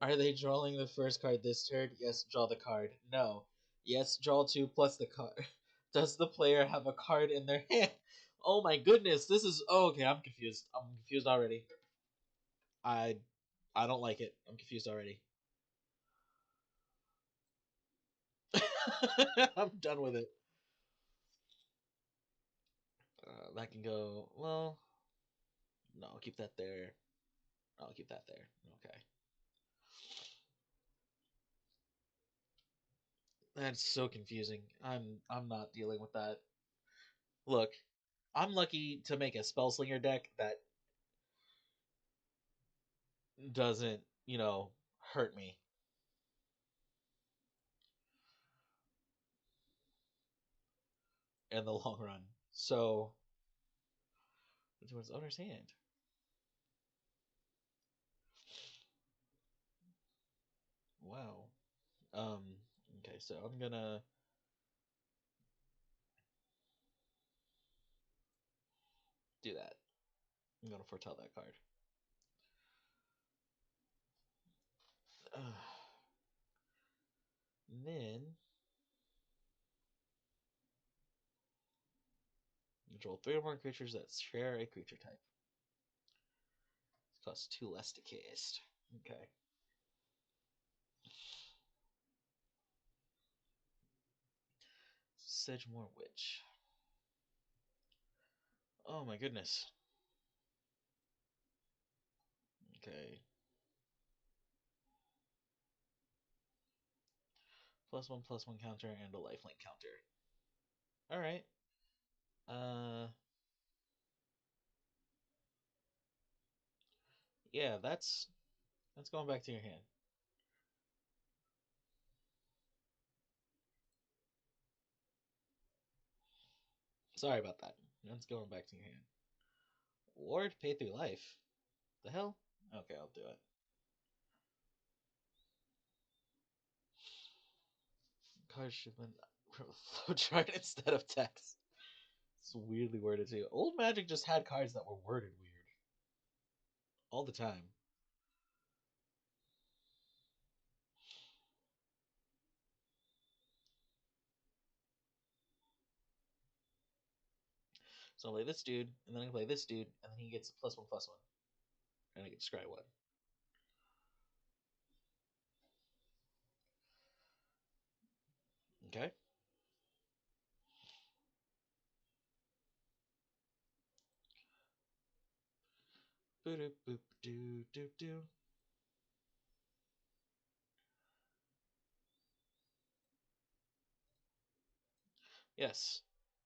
[SPEAKER 1] Are they drawing the first card this turn? Yes, draw the card. No. Yes, draw two plus the card. Does the player have a card in their hand? Oh my goodness, this is okay, I'm confused. I'm confused already. I I don't like it. I'm confused already. I'm done with it. That can go well. No, I'll keep that there. I'll keep that there. Okay. That's so confusing. I'm not dealing with that. Look, I'm lucky to make a Spellslinger deck that doesn't, hurt me in the long run. So, what's his owner's hand? Wow. Um. Okay, so I'm gonna do that. I'm gonna foretell that card. Then control three or more creatures that share a creature type. It costs two less to cast. Okay. Sedgemoor Witch. Oh my goodness. Okay. +1/+1 counter and a lifelink counter. All right. Uh. Yeah, that's going back to your hand. Sorry about that. That's going back to your hand. Ward, pay through life. The hell? Okay, I'll do it. Card shipment flowchart instead of text. It's weirdly worded too. Old Magic just had cards that were worded weird all the time. So I play this dude, and then I play this dude, and then he gets a +1/+1, and I get to scry one. Okay. Boop boop doo doo doo. Yes,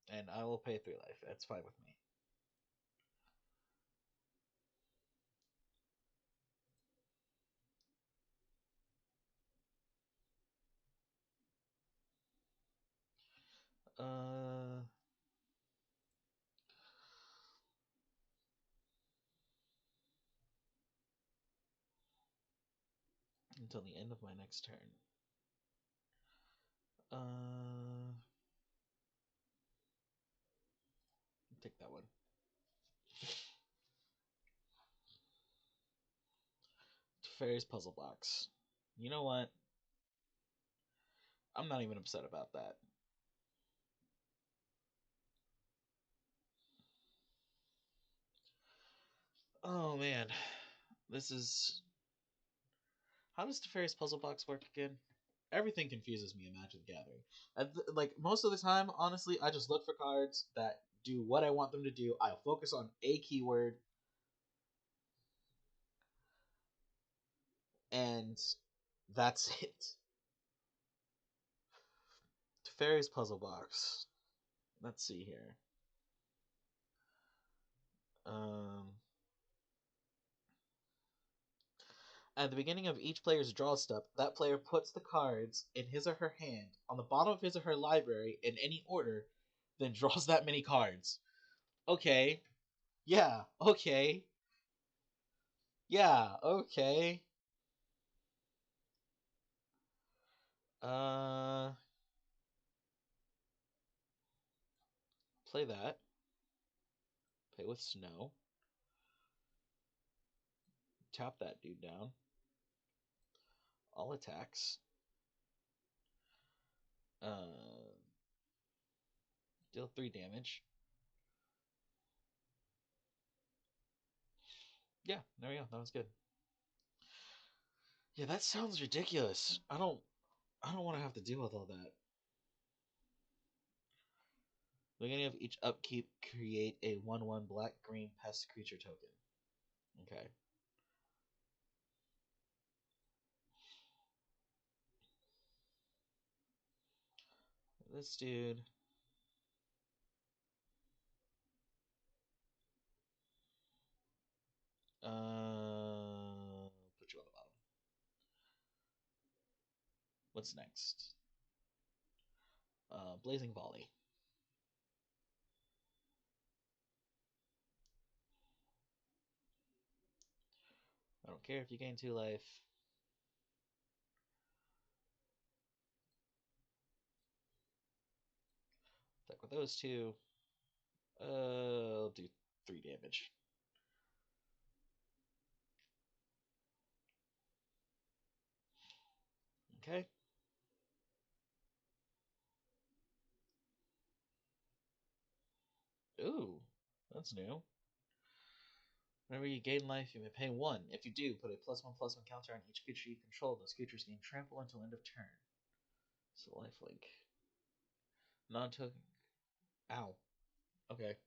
[SPEAKER 1] and I will pay 3 life. That's fine with me. Uh, until the end of my next turn. Take that one. Teferi's Puzzle Box. You know what? I'm not even upset about that. Oh man, this is. How does Teferi's puzzle box work again? Everything confuses me in Magic the Gathering. Like most of the time, honestly, I just look for cards that do what I want them to do. I'll focus on a keyword, and that's it. Teferi's puzzle box. Let's see here. Um, At the beginning of each player's draw step, that player puts the cards in his or her hand on the bottom of his or her library in any order, then draws that many cards. Okay. Yeah. Okay. Yeah. Okay. Uh, Play that. Play with snow. Tap that dude down. All attacks. Uh, Deal 3 damage. Yeah, there we go. That was good. Yeah, that sounds ridiculous. I don't want to have to deal with all that. Beginning of each upkeep, create a 1/1 black-green pest creature token. Okay. This dude. Put you on the bottom. What's next? Blazing Volley. I don't care if you gain 2 life. Attack with those two. I'll do 3 damage. Okay. Ooh, that's new. Whenever you gain life, you may pay 1. If you do, put a +1/+1 counter on each creature you control. Those creatures gain trample until end of turn. So lifelink. Non-token. Ow. Okay.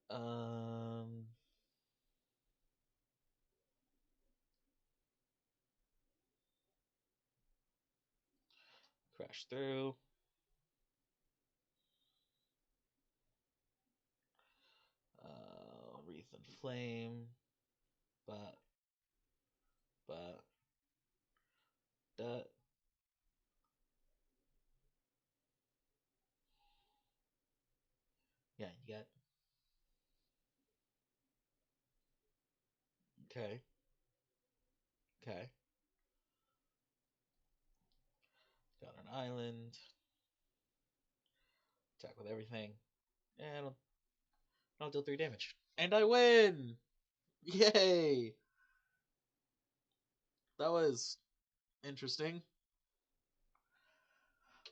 [SPEAKER 1] Um. Crash through. Wreath and Flame. But. But. That. Yeah, you got. Okay. Okay. Got an island. Attack with everything. And I'll deal 3 damage. And I win! Yay! That was interesting.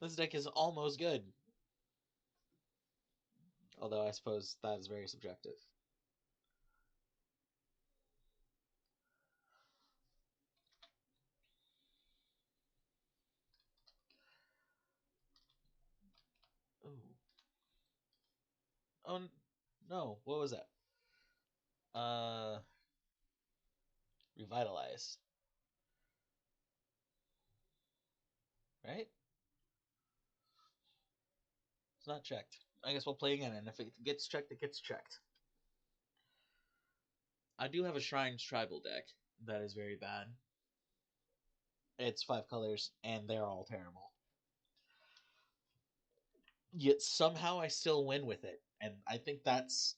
[SPEAKER 1] This deck is almost good. Although I suppose that is very subjective. Ooh. Oh, no. What was that? Revitalize. Right? It's not checked. I guess we'll play again, and if it gets checked, it gets checked. I do have a Shrines Tribal deck that is very bad. It's 5 colors, and they're all terrible. Yet somehow I still win with it, and I think that's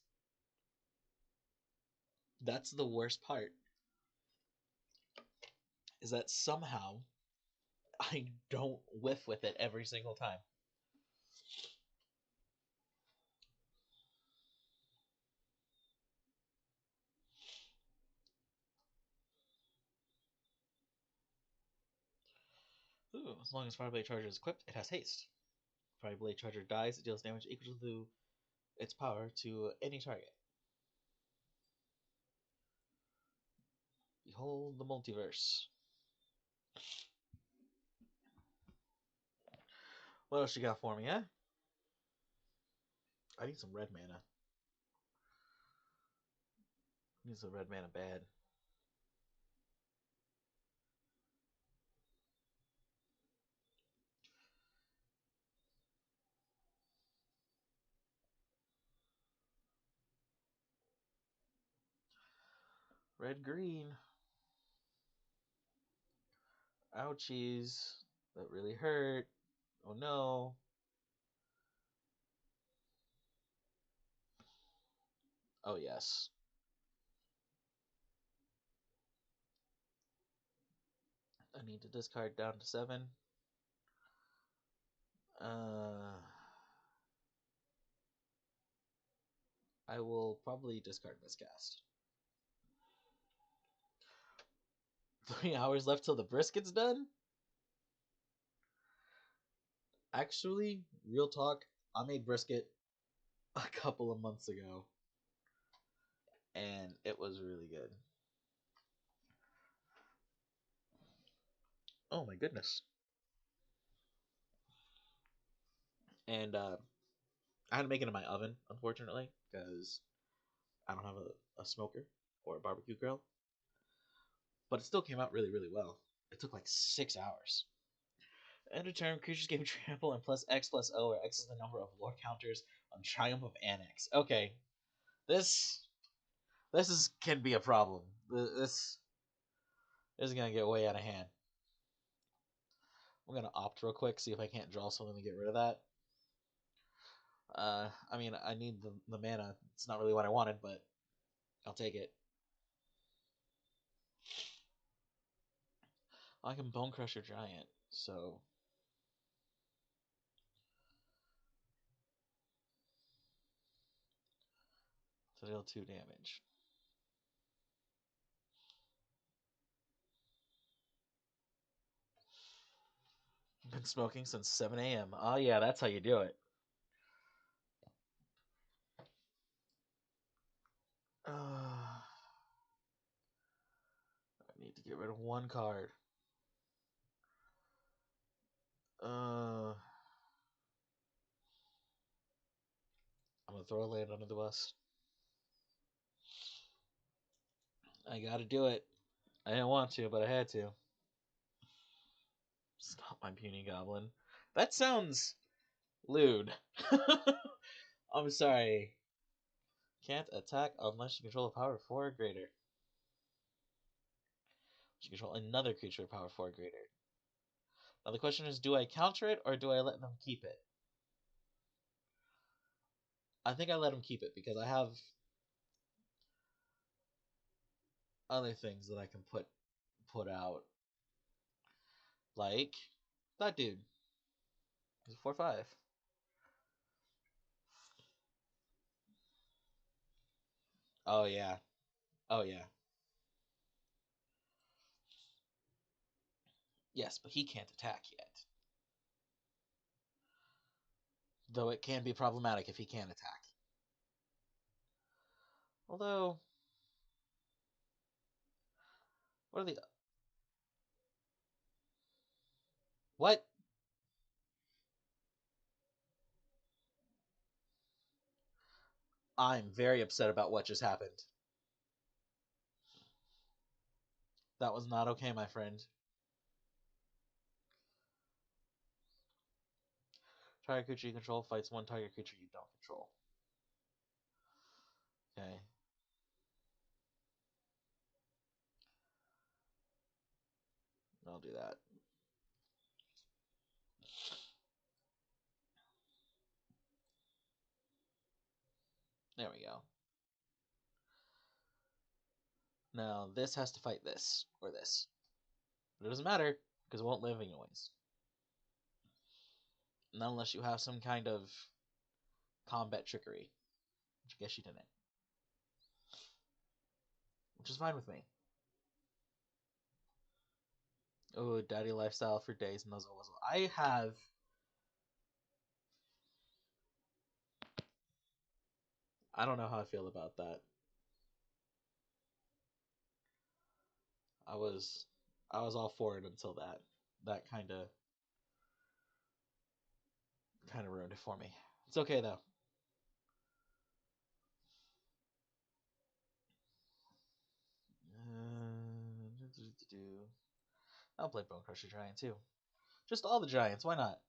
[SPEAKER 1] the worst part. Is that somehow I don't whiff with it every single time. Ooh, as long as Fire Blade Charger is equipped, it has haste. Fire Blade Charger dies, it deals damage equal to its power to any target. Behold the multiverse. What else you got for me, eh? I need some red mana. I need some red mana bad. Red green. Ouchies. That really hurt. Oh no. Oh yes. I need to discard down to 7. I will probably discard Miscast. 3 hours left till the brisket's done? Actually, real talk, I made brisket a couple of months ago. And it was really good. Oh my goodness. And I had to make it in my oven, unfortunately, because I don't have a smoker or a barbecue grill. But it still came out really, really well. It took like 6 hours. End of turn, creatures gain trample and plus X+O, where X is the number of lore counters on Triumph of Annex. Okay, this can be a problem. This is gonna get way out of hand. I'm gonna opt real quick, see if I can't draw something to get rid of that. I mean, I need the mana. It's not really what I wanted, but I'll take it. I can Bone Crusher Giant, so to deal 2 damage. Been smoking since 7 a.m. Oh yeah, that's how you do it. I need to get rid of 1 card. I'm gonna throw a land under the bus. I gotta do it. I didn't want to, but I had to. Stop my puny goblin. That sounds lewd. I'm sorry. Can't attack unless you control a power of 4 or greater. You control another creature of power 4 or greater. Now the question is, do I counter it or do I let them keep it? I think I let them keep it because I have other things that I can put out. Like that dude. He's a 4/5. Oh yeah. Oh yeah. Yes, but he can't attack yet. Though it can be problematic if he can attack. Although, what are the... What? I'm very upset about what just happened. That was not okay, my friend. Target creature you control fights 1 target creature you don't control. Okay. I'll do that. There we go. Now, this has to fight this, or this. But it doesn't matter, because it won't live anyways. Not unless you have some kind of combat trickery. Which I guess you didn't. Which is fine with me. Oh, daddy lifestyle for days and those always. I don't know how I feel about that. I was I was all for it until that kind of ruined it for me. It's okay though. I'll play Bone Crusher Giant too. Just all the giants. Why not?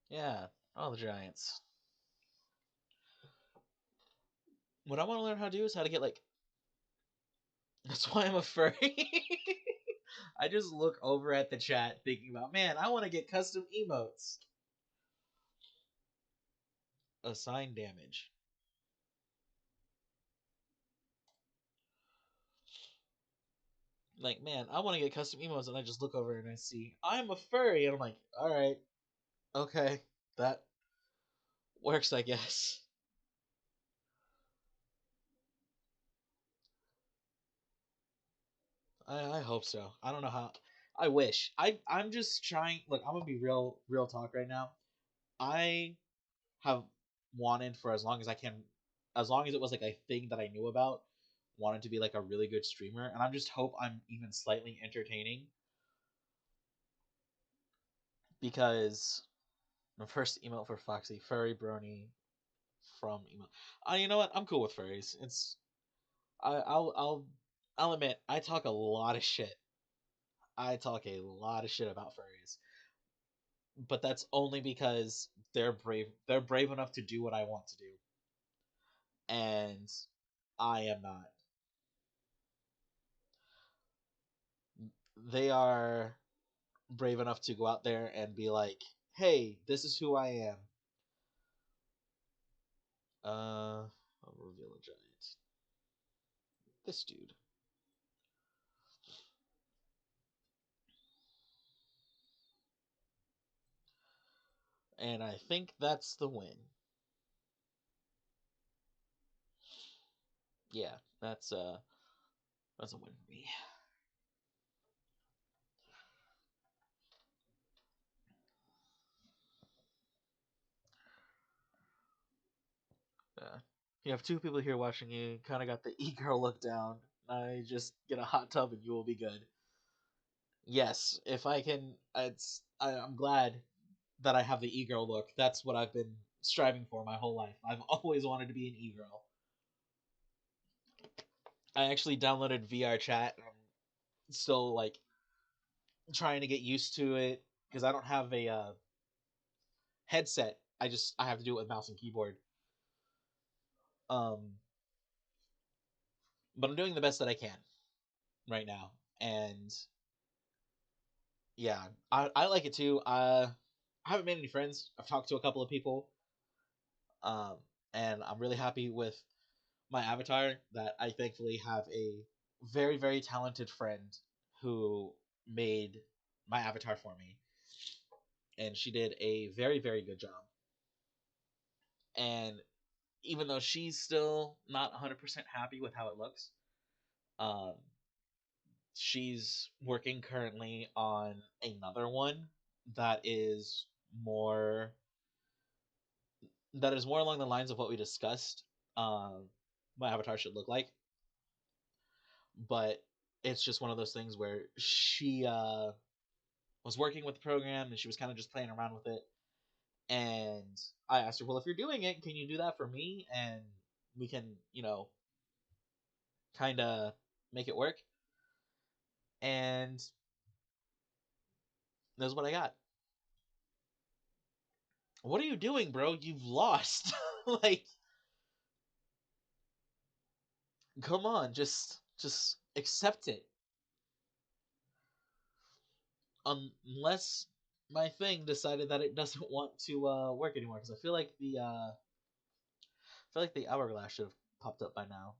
[SPEAKER 1] Yeah, all the giants. What I want to learn how to do is how to get like. That's why I'm a furry. I just look over at the chat thinking about, man, I want to get custom emotes. Assign damage. Like, man, I want to get custom emotes, and I just look over and I see I'm a furry, and I'm like, all right, okay, that works, I guess. I hope so. I don't know how. I wish. I'm just trying. Look, I'm gonna be real talk right now. I have wanted for as long as I can, as long as it was like a thing that I knew about, wanted to be like a really good streamer, and I just hope I'm even slightly entertaining because my first email for Foxy, furry brony from email. You know what? I'm cool with furries. I'll admit I talk a lot of shit. I talk a lot of shit about furries, but that's only because they're brave. They're brave enough to do what I want to do, and I am not. They are brave enough to go out there and be like, "Hey, this is who I am." I'll reveal a giant. This dude. And I think that's the win. Yeah, that's a win for me. You have two people here watching you. Kind of got the e-girl look down. I just get a hot tub and you will be good. Yes, if I can, I'm glad that I have the e-girl look. That's what I've been striving for my whole life. I've always wanted to be an e-girl. I actually downloaded VR chat. I'm still like trying to get used to it because I don't have a headset. I have to do it with mouse and keyboard. Um, but I'm doing the best that I can right now, and yeah, I like it too. I haven't made any friends. I've talked to a couple of people, um, and I'm really happy with my avatar. That I thankfully have a very talented friend who made my avatar for me, and she did a very good job. And even though she's still not 100% happy with how it looks, um, she's working currently on another one that is more more along the lines of what we discussed. Um, my avatar should look like, but it's just one of those things where she was working with the program and she was kind of just playing around with it. And I asked her, "Well, if you're doing it, can you do that for me? And we can, kind of make it work." And that's what I got. What are you doing, bro? You've lost. Like, come on, just accept it. Unless my thing decided that it doesn't want to work anymore, because I feel like the hourglass should have popped up by now.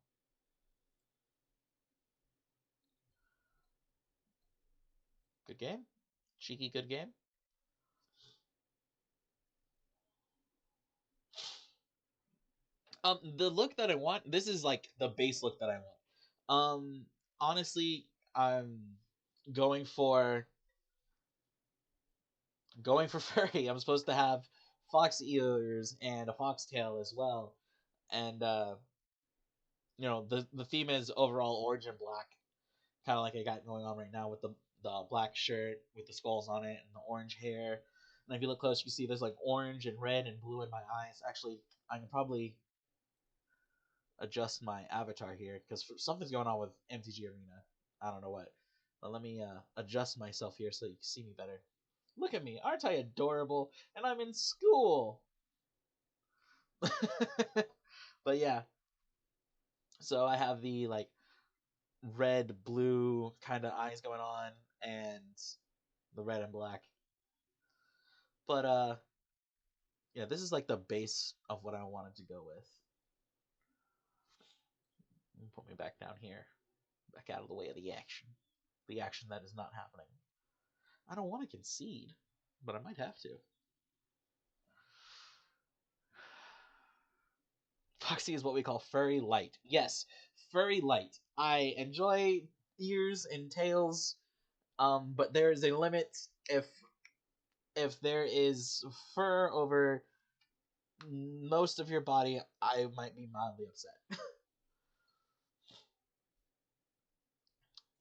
[SPEAKER 1] Good game, cheeky, good game. The look that I want. This is like the base look that I want. Honestly, I'm going for furry. I'm supposed to have fox ears and a foxtail as well, and the theme is overall orange and black, kind of like I got going on right now with the black shirt with the skulls on it and the orange hair. And if you look close, you can see there's like orange and red and blue in my eyes. Actually, I can probably adjust my avatar here because something's going on with MTG Arena. I don't know what. But let me adjust myself here so you can see me better. Look at me, aren't I adorable? And I'm in school. But yeah, so I have the like red blue kind of eyes going on and the red and black. But yeah, this is like the base of what I wanted to go with. Put me back down here, back out of the way of the action that is not happening. I don't want to concede, but I might have to. Foxy is what we call furry light. Yes, furry light. I enjoy ears and tails, but there is a limit. If there is fur over most of your body, I might be mildly upset.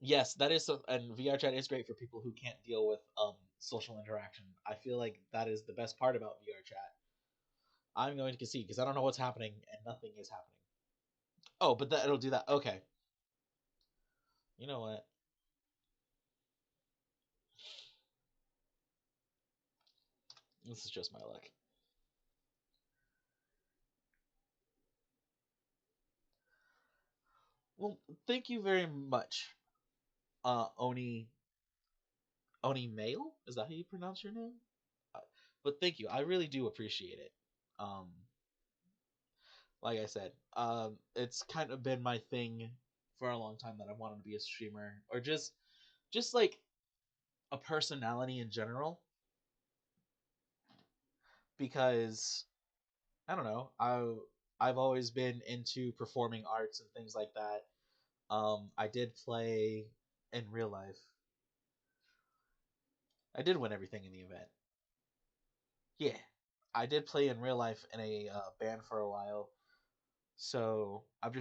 [SPEAKER 1] Yes, that is so, and VR chat is great for people who can't deal with social interaction. I feel like that is the best part about VR chat. I'm going to concede because I don't know what's happening and nothing is happening. Oh, but it'll do that. Okay. You know what? This is just my luck. Well, thank you very much, Oni Mail. Is that how you pronounce your name? Uh, but thank you. I really do appreciate it. Um, like I said, it's kind of been my thing for a long time that I wanted to be a streamer or just like a personality in general because I don't know. I've always been into performing arts and things like that. I did play in real life. I did win everything in the event. Yeah, I did play in real life in a band for a while. So I've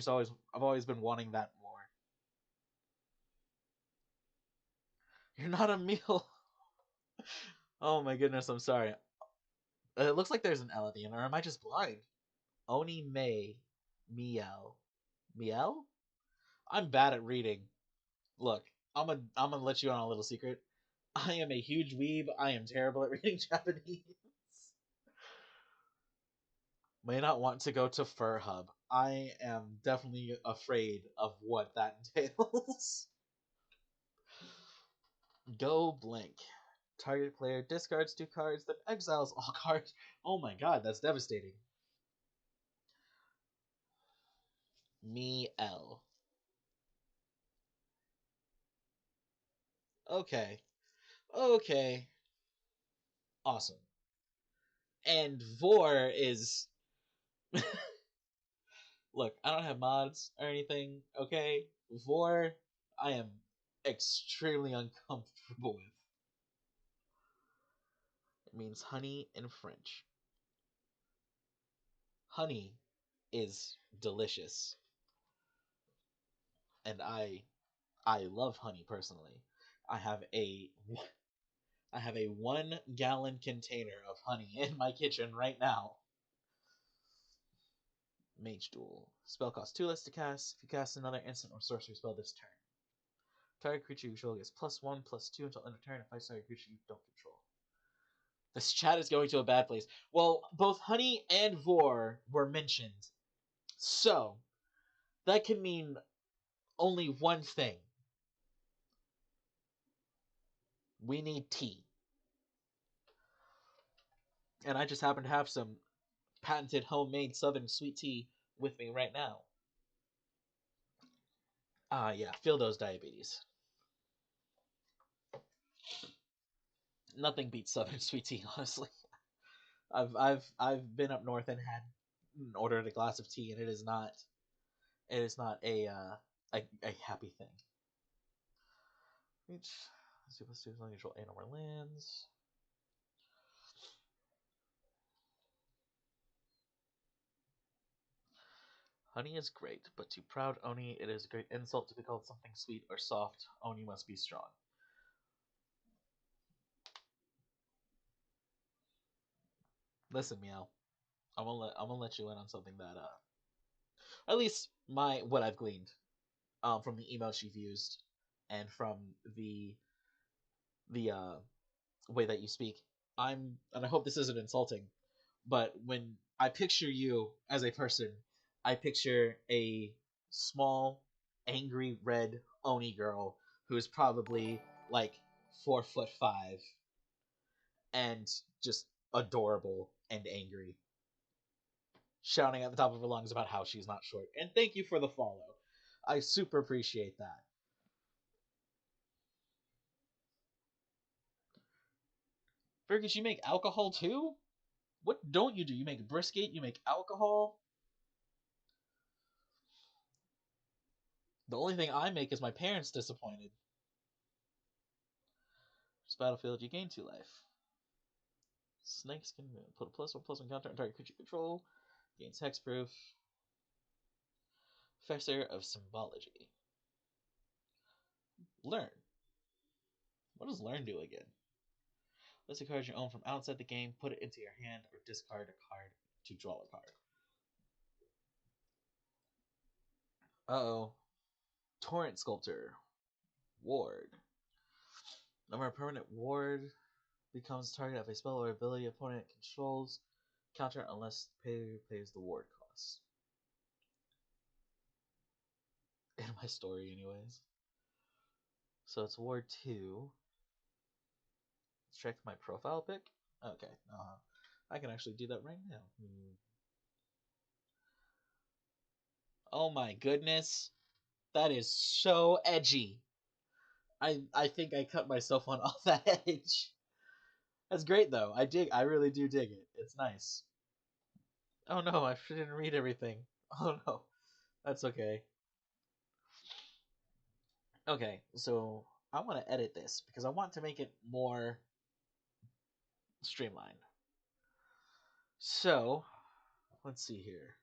[SPEAKER 1] always been wanting that more. You're not a meal. Oh my goodness, I'm sorry. It looks like there's an L at the end, or am I just blind? Oni May Miel. Miel? I'm bad at reading. Look, I'm gonna let you on a little secret. I am a huge weeb. I am terrible at reading Japanese. May not want to go to Fur Hub. I am definitely afraid of what that entails. Go Blink. Target player discards 2 cards, then exiles all cards. Oh my god, that's devastating. Me L. Okay. Okay. Awesome. And Vor is. Look, I don't have mods or anything, okay? Vor, I am extremely uncomfortable with. It means honey in French. Honey is delicious. And I love honey personally. I have a I have a 1 gallon container of honey in my kitchen right now. Mage Duel. Spell costs 2 less to cast. If you cast another instant or sorcery spell this turn, target creature you control gets +1/+2 until end of turn. If I target creature you don't control. This chat is going to a bad place. Well, both Honey and Vor were mentioned. So, that can mean only one thing. We need tea. And I just happen to have some patented homemade southern sweet tea with me right now. Yeah, feel those diabetes. Nothing beats southern sweet tea, honestly. I've been up north and had and ordered a glass of tea, and it is not a happy thing. Reach. Super students unusual animal lands. Honey is great, but to proud Oni, it is a great insult to be called something sweet or soft. Oni must be strong. Listen, Meow. I'm gonna let you in on something that at least what I've gleaned from the emails you've used and from the way that you speak. And I hope this isn't insulting, but when I picture you as a person, I picture a small, angry red Oni girl who is probably like 4'5" and just adorable and angry, shouting at the top of her lungs about how she's not short. And thank you for the follow. I super appreciate that. Fergus, you make alcohol too? What don't you do? You make brisket, you make alcohol. The only thing I make is my parents disappointed. This battlefield, you gain 2 life. Snakes can put a +1/+1 counter on target creature control. Gains hexproof. Professor of Symbology. Learn. What does learn do again? List a card you own from outside the game, put it into your hand, or discard a card to draw a card. Uh-oh. Torrent Sculptor. Ward. Number a permanent ward becomes target of a spell or ability opponent controls. Counter unless the player pays the ward cost. In my story, anyways. So it's Ward 2. Let's check my profile pic. Okay. I can actually do that right now. Oh my goodness. That is so edgy. I think I cut myself on off that edge. That's great though. I really do dig it. It's nice. Oh no, I didn't read everything. Oh no. That's okay. Okay, so I want to edit this because I want to make it more streamlined. So, let's see here.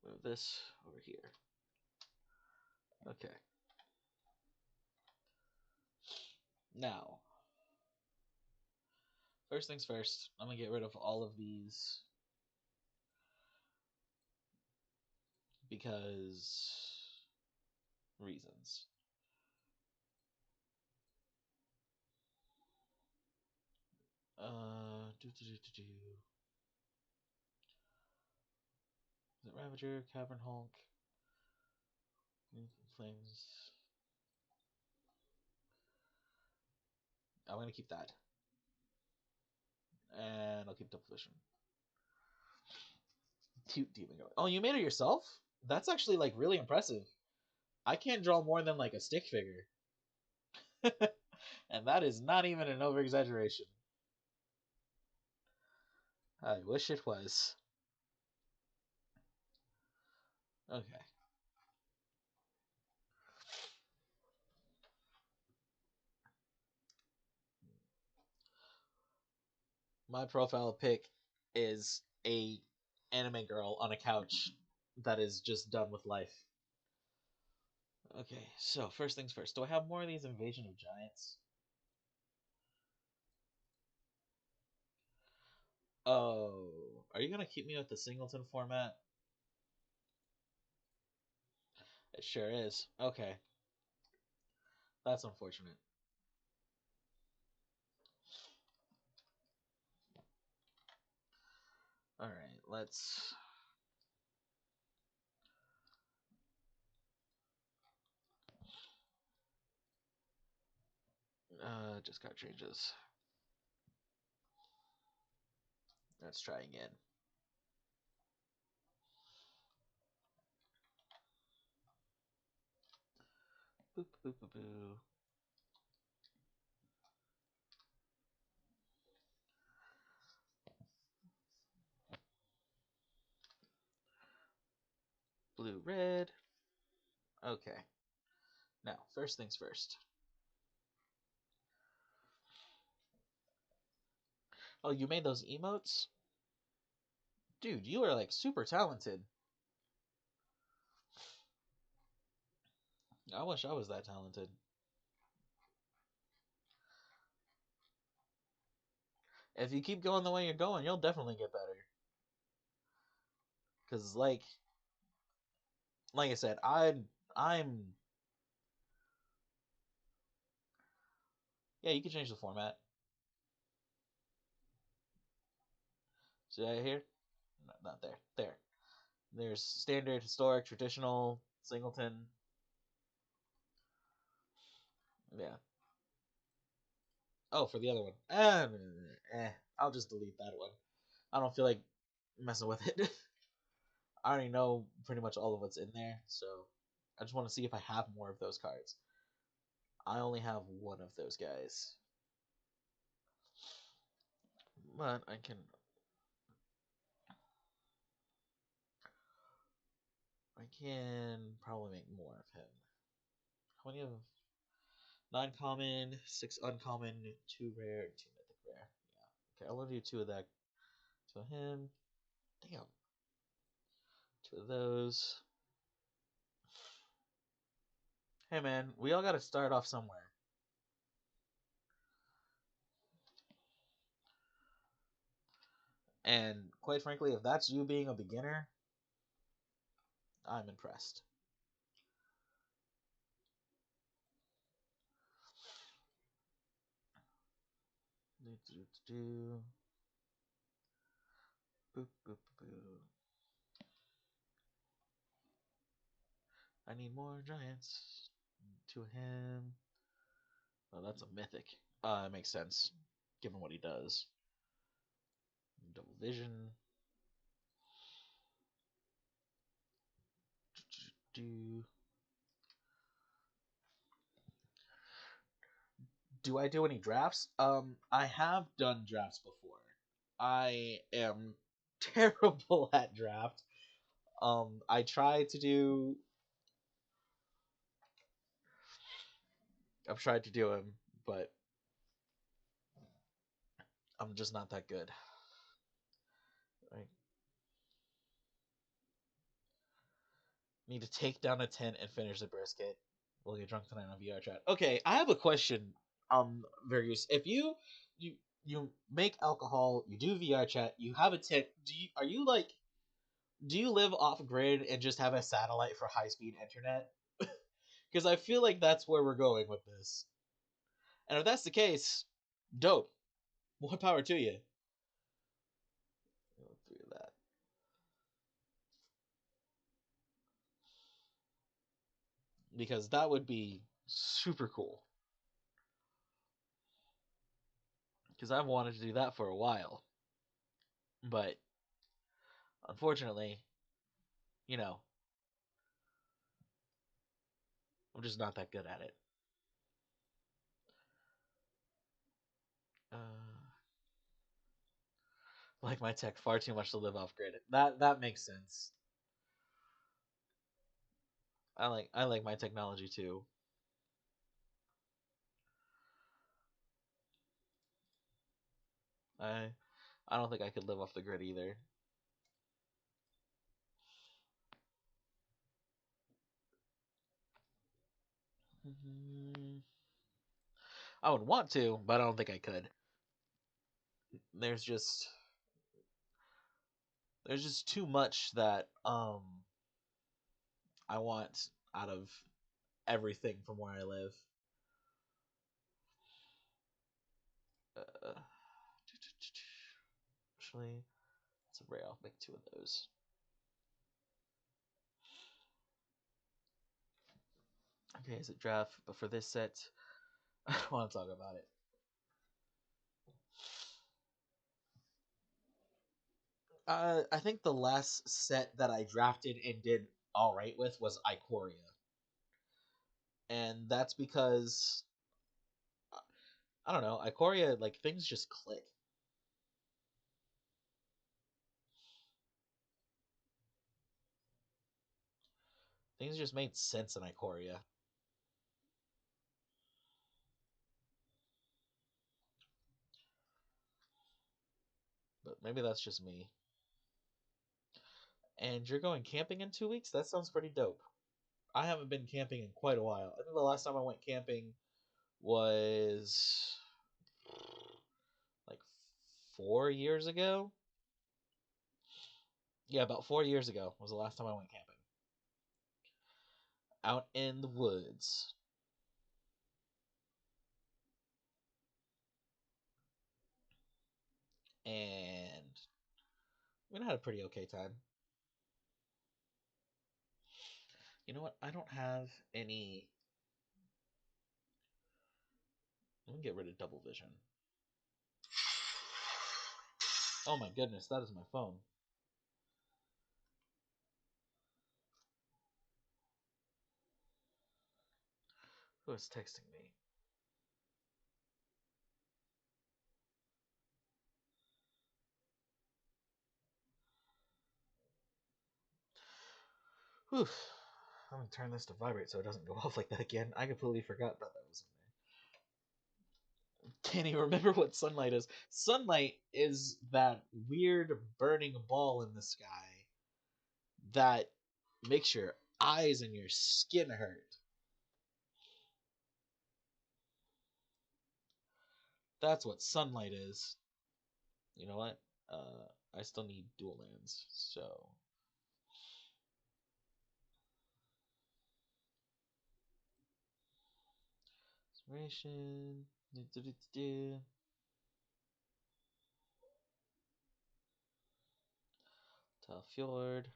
[SPEAKER 1] Move this over here. Okay. Now, first things first, I'm gonna get rid of all of these because reasons. Do. Is it Ravager, Cavern Hulk, Flames? I'm gonna keep that, and I'll keep Double Vision. Cute Demon Girl. Oh, you made it yourself? That's actually like really impressive. I can't draw more than like a stick figure. And that is not even an over exaggeration. I wish it was. Okay. My profile pic is a anime girl on a couch that is just done with life. Okay, so first things first. Do I have more of these Invasion of Giants? Oh, are you gonna keep me with the singleton format? It sure is. Okay. That's unfortunate. Alright, let's... just got changes. Let's try again. Boop, boop, boop, boop. blue, red. Okay. Now, first things first. Oh, you made those emotes? Dude, you are like super talented. I wish I was that talented. If you keep going the way you're going, you'll definitely get better. Cause like I said, I'm yeah. You can change the format. See that here? No, not there. There. There's standard, historic, traditional, singleton. Yeah. Oh, for the other one. I'll just delete that one. I don't feel like messing with it. I already know pretty much all of what's in there, so I just want to see if I have more of those cards. I only have one of those guys. But I can probably make more of him. How many of 9 common, 6 uncommon, 2 rare, 2 mythic rare? Yeah. Okay, I'll do 2 of that. 2 of him. Damn. 2 of those. Hey man, we all gotta start off somewhere. And quite frankly, if that's you being a beginner, I'm impressed. Do, do, do. Boop, boop, boop. I need more giants. 2 of him. Oh, that's a mythic. That makes sense, given what he does. Double vision. Do do I do any drafts? I have done drafts before. I am terrible at draft. I try to do. I've tried to do them, but I'm just not that good. I need to take down a tent and finish the brisket. We'll get drunk tonight on VR chat. Okay, I have a question. Various. If you make alcohol, you do VR chat, you have a tent. Are you like? Do you live off grid and just have a satellite for high speed internet? Because I feel like that's where we're going with this. And if that's the case, dope. More power to you. Go through that. Because that would be super cool. Because I've wanted to do that for a while. But unfortunately, you know, I'm just not that good at it. Like my tech far too much to live off grid. That makes sense. I like my technology too. I I don't think I could live off the grid either. I would want to, but I don't think I could. There's just there's just too much that I want out of everything from where I live. Actually, it's a rare. I'll make 2 of those. Okay, is it draft? But for this set, I don't want to talk about it. I think the last set that I drafted and did all right with was Ikoria, and that's because I don't know, Ikoria, like things just click. Things just made sense in Ikoria. But maybe that's just me. And you're going camping in 2 weeks? That sounds pretty dope. I haven't been camping in quite a while. I think the last time I went camping was like 4 years ago. Yeah, about 4 years ago was the last time I went camping. Out in the woods. And we had a pretty okay time. You know what? I don't have any. Let me get rid of double vision. Oh my goodness, that is my phone. Who is texting me? Whew. I'm gonna turn this to vibrate so it doesn't go off like that again. I completely forgot that was in there. Can't even remember what sunlight is. Sunlight is that weird burning ball in the sky that makes your eyes and your skin hurt. That's what sunlight is. You know what? I still need dual lands, so inspiration. Fjord.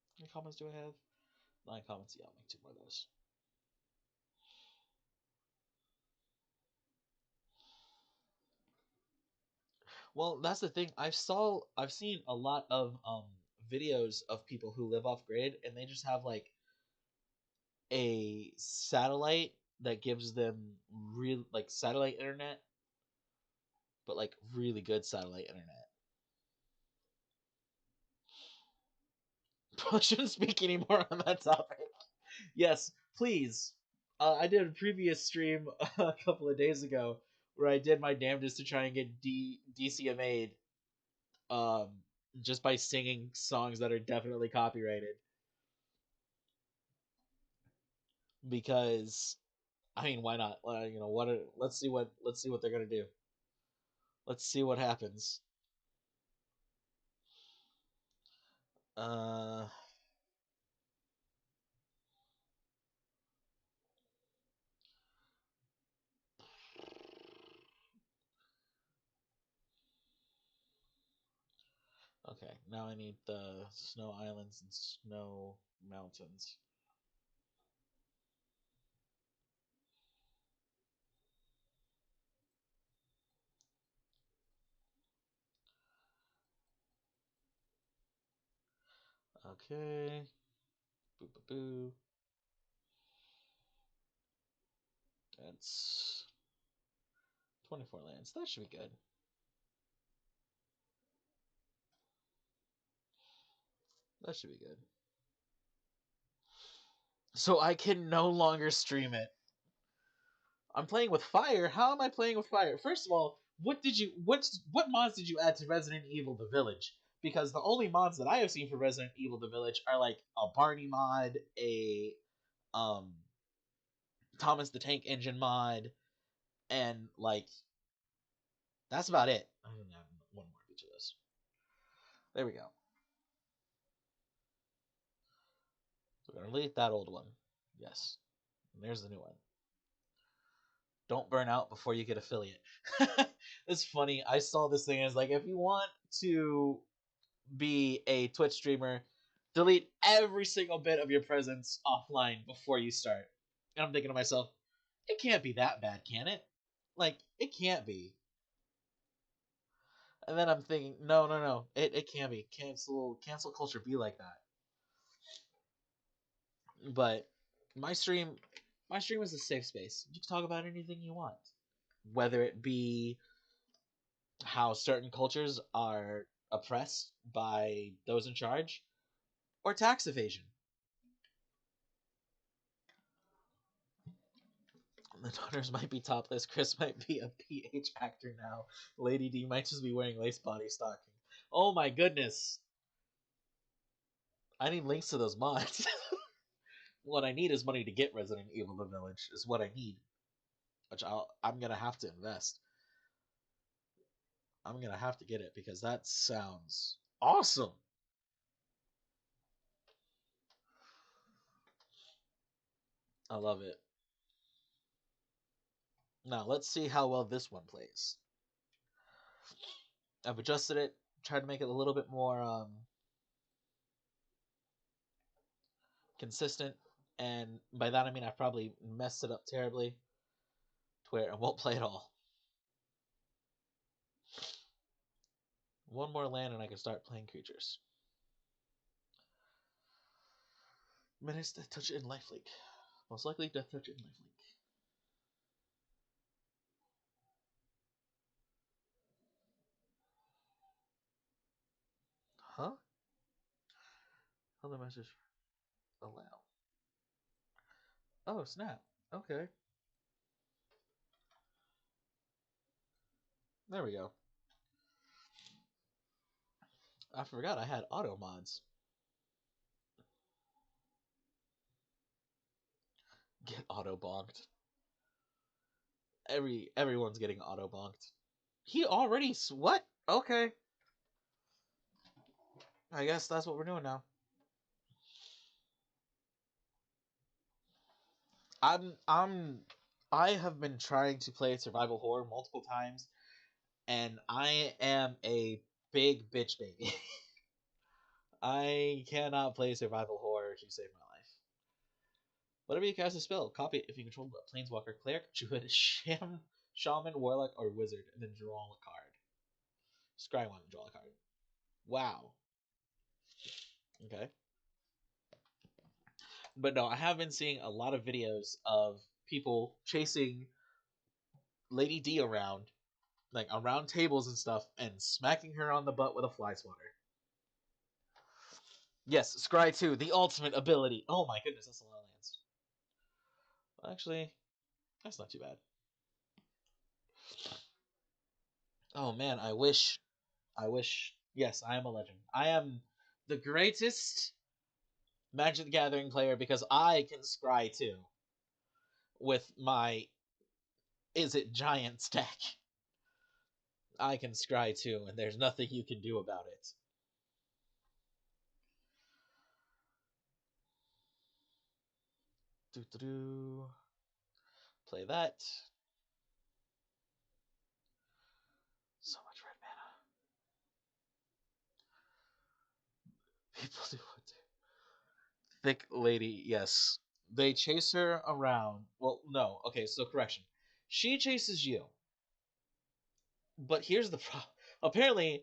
[SPEAKER 1] How many comments do I have? 9 comments. Yeah, I'll make 2 more of those. Well, that's the thing. I've seen a lot of videos of people who live off grid, and they just have like a satellite that gives them real like satellite internet, but like really good satellite internet. I shouldn't speak anymore on that topic. Yes, please. I did a previous stream a couple of days ago where I did my damnedest to try and get DCMA'd um, just by singing songs that are definitely copyrighted. Because I mean, why not? You know what? Let's see what they're gonna do. Let's see what happens. Uh, okay. Now I need the snow islands and snow mountains. Okay. Boo boo boo. That's 24 lands. That should be good. That should be good. So I can no longer stream it. I'm playing with fire. How am I playing with fire? First of all, what mods did you add to Resident Evil The Village? Because the only mods that I have seen for Resident Evil The Village are like a Barney mod, a um Thomas the Tank Engine mod, and like that's about it. I don't have one more of each of those. There we go. So we're gonna delete that old one. Yes. And there's the new one. Don't burn out before you get affiliate. It's funny. I saw this thing. It's like if you want to be a Twitch streamer, delete every single bit of your presence offline before you start. And I'm thinking to myself, it can't be that bad, can it? Like, it can't be. And then I'm thinking, no, no, no, it can't be. Cancel culture be like that. But my stream my stream is a safe space. You can talk about anything you want. Whether it be how certain cultures are oppressed by those in charge, or tax evasion. The daughters might be topless. Chris might be a PH actor now. Lady D might just be wearing lace body stocking. Oh my goodness. I need links to those mods. What I need is money to get Resident Evil The Village, is what I need. Which I'm going to have to invest. I'm going to have to get it because that sounds awesome. I love it. Now, let's see how well this one plays. I've adjusted it, tried to make it a little bit more consistent, and by that I mean I've probably messed it up terribly to where it won't play at all. One more land and I can start playing creatures. Menace, Death Touch, and Lifelink. Most likely Death Touch and Lifelink. Huh? Other message. Allow. Oh, snap. Okay. There we go. I forgot I had auto mods. Get auto bonked. Everyone's getting auto bonked. He already what? Okay. I guess that's what we're doing now. I have been trying to play survival horror multiple times, and I am a big bitch baby. I cannot play survival horror to save my life. Whatever you cast a spell, copy it if you control a planeswalker, cleric, druid, shaman, warlock, or wizard, and then draw a card. Scry one and draw a card. Wow. Okay. But no, I have been seeing a lot of videos of people chasing Lady D around, like around tables and stuff, and smacking her on the butt with a fly swatter. Yes, Scry 2, the ultimate ability. Oh my goodness, that's a lot of lands. Actually, that's not too bad. Oh man, I wish. Yes, I am a legend. I am the greatest Magic the Gathering player because I can scry too. With my Is It Giant stack. I can scry too, and there's nothing you can do about it. Doo-doo-doo. Play that. So much red mana. People do what do. Thick lady, yes. They chase her around. Well, no. Okay, so correction. She chases you. But here's the problem. Apparently,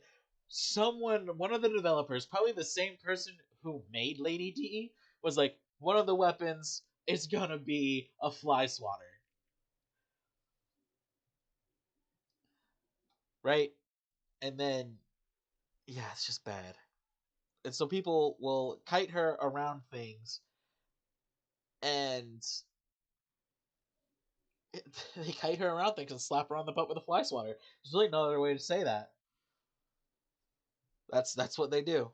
[SPEAKER 1] one of the developers, probably the same person who made Lady D, was like, one of the weapons is gonna be a fly swatter. Right? And then, yeah, it's just bad. And so people will kite her around things, and they kite her around things and slap her on the butt with a fly swatter. There's really no other way to say that. That's what they do.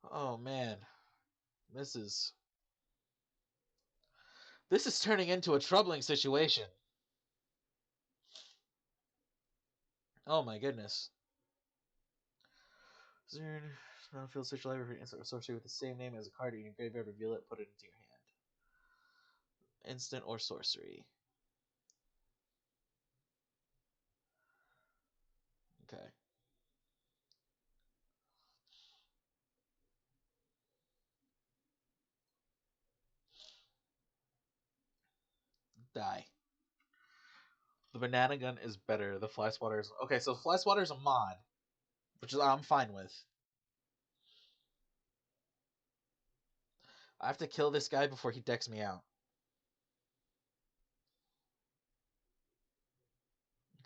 [SPEAKER 1] Oh man, this is this is turning into a troubling situation. Oh my goodness. Battlefield search library for an instant or sorcery with the same name as a card in your graveyard. Reveal it. Put it into your hand. Instant or sorcery. Okay. Die. The banana gun is better. The fly swatter is okay. So fly swatter is a mod, which is I'm fine with. I have to kill this guy before he decks me out.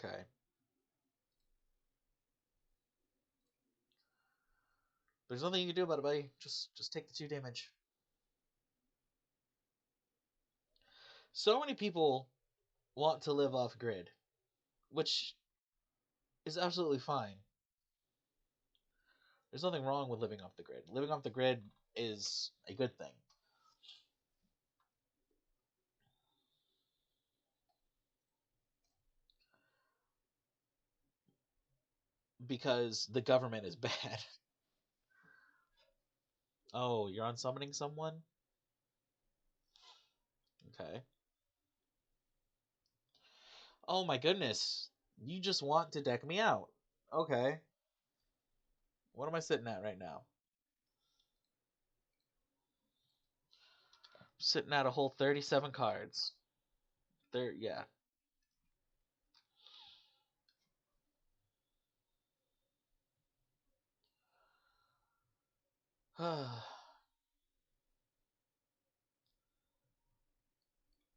[SPEAKER 1] Okay. There's nothing you can do about it, buddy. Just take the 2 damage. So many people want to live off grid, which is absolutely fine. There's nothing wrong with living off the grid. Living off the grid is a good thing. Because the government is bad. Oh, you're unsummoning someone? Okay. Oh my goodness. You just want to deck me out. Okay. What am I sitting at right now? Sitting at a whole 37 cards. There, yeah.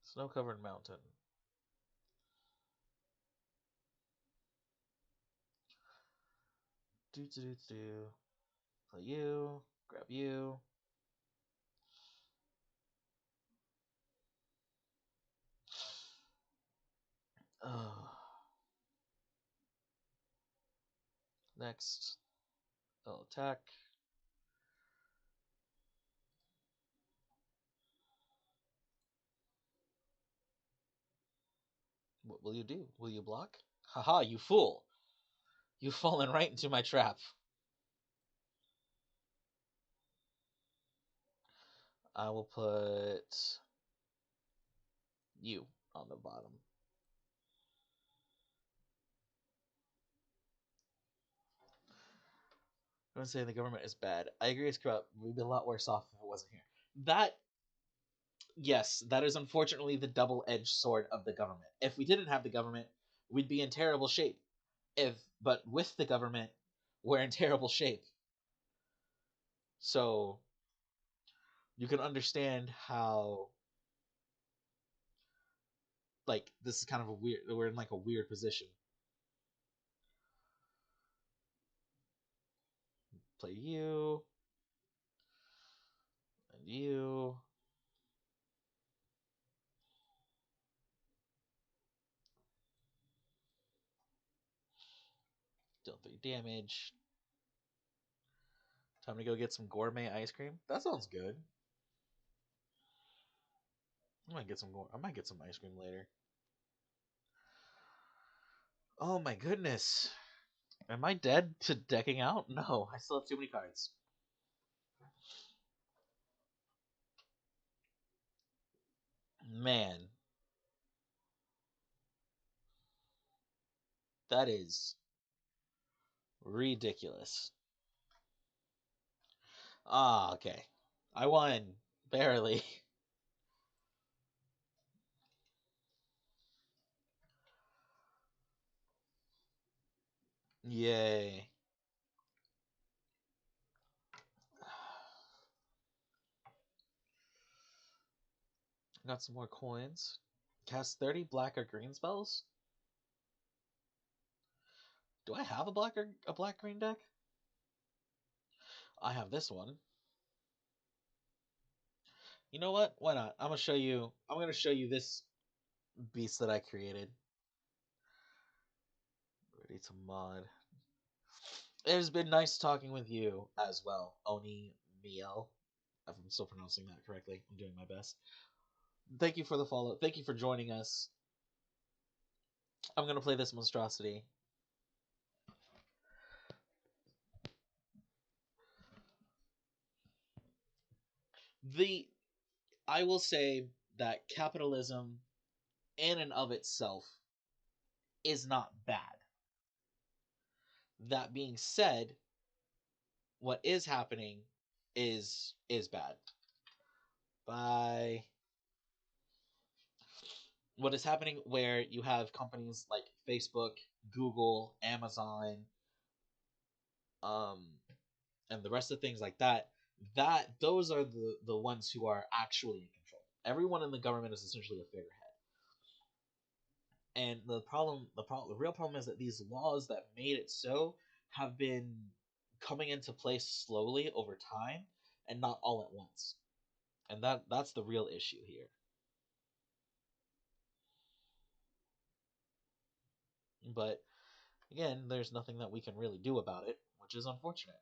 [SPEAKER 1] Snow-covered mountain. Do. Play you. Grab you. Next. I'll attack. What will you do? Will you block? Haha, you fool! You've fallen right into my trap. I will put you on the bottom. I'm gonna say the government is bad. I agree it's corrupt. We'd be a lot worse off if it wasn't here. That, yes, that is unfortunately the double-edged sword of the government. If we didn't have the government, we'd be in terrible shape. But with the government, we're in terrible shape. So you can understand how, like, this is kind of a weird. We're in like a weird position. Play you and you. Deal 3 damage. Time to go get some gourmet ice cream. That sounds good. I might get some ice cream later. Oh my goodness. Am I dead to decking out? No, I still have too many cards. Man. That is ridiculous. Ah, okay. I won. Barely. Yay. Got some more coins. Cast 30 black or green spells? Do I have a black green deck? I have this one. You know what? Why not? I'm gonna show you this beast that I created. Ready to mod. It has been nice talking with you as well, Oni Miel. If I'm still pronouncing that correctly, I'm doing my best. Thank you for the follow. Thank you for joining us. I'm gonna play this monstrosity. The I will say that capitalism in and of itself is not bad. That being said, what is happening is bad. By what is happening where you have companies like Facebook, Google, Amazon, um, and the rest of things like that, those are the ones who are actually in control. Everyone in the government is essentially a figurehead. And the real problem is that these laws that made it so have been coming into place slowly over time and not all at once. And that's the real issue here. But again, there's nothing that we can really do about it, which is unfortunate.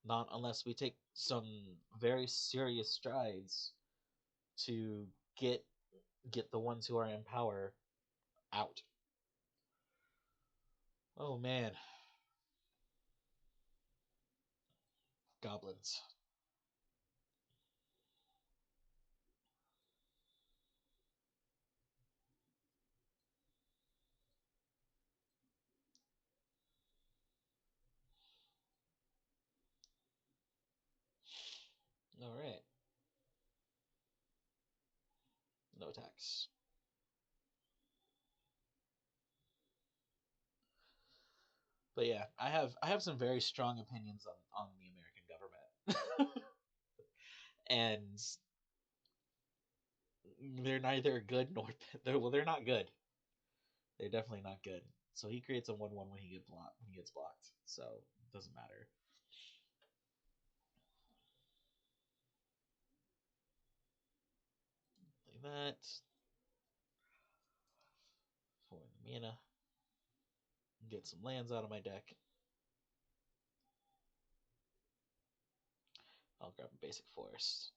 [SPEAKER 1] Not unless we take some very serious strides to get the ones who are in power out. Oh man, goblins. All right, no attacks. But yeah, I have some very strong opinions on the American government, and they're neither good nor they're not good. They're definitely not good. So he creates a 1/1 when he gets blocked. So it doesn't matter. Like that for the mana. Get some lands out of my deck. I'll grab a basic forest.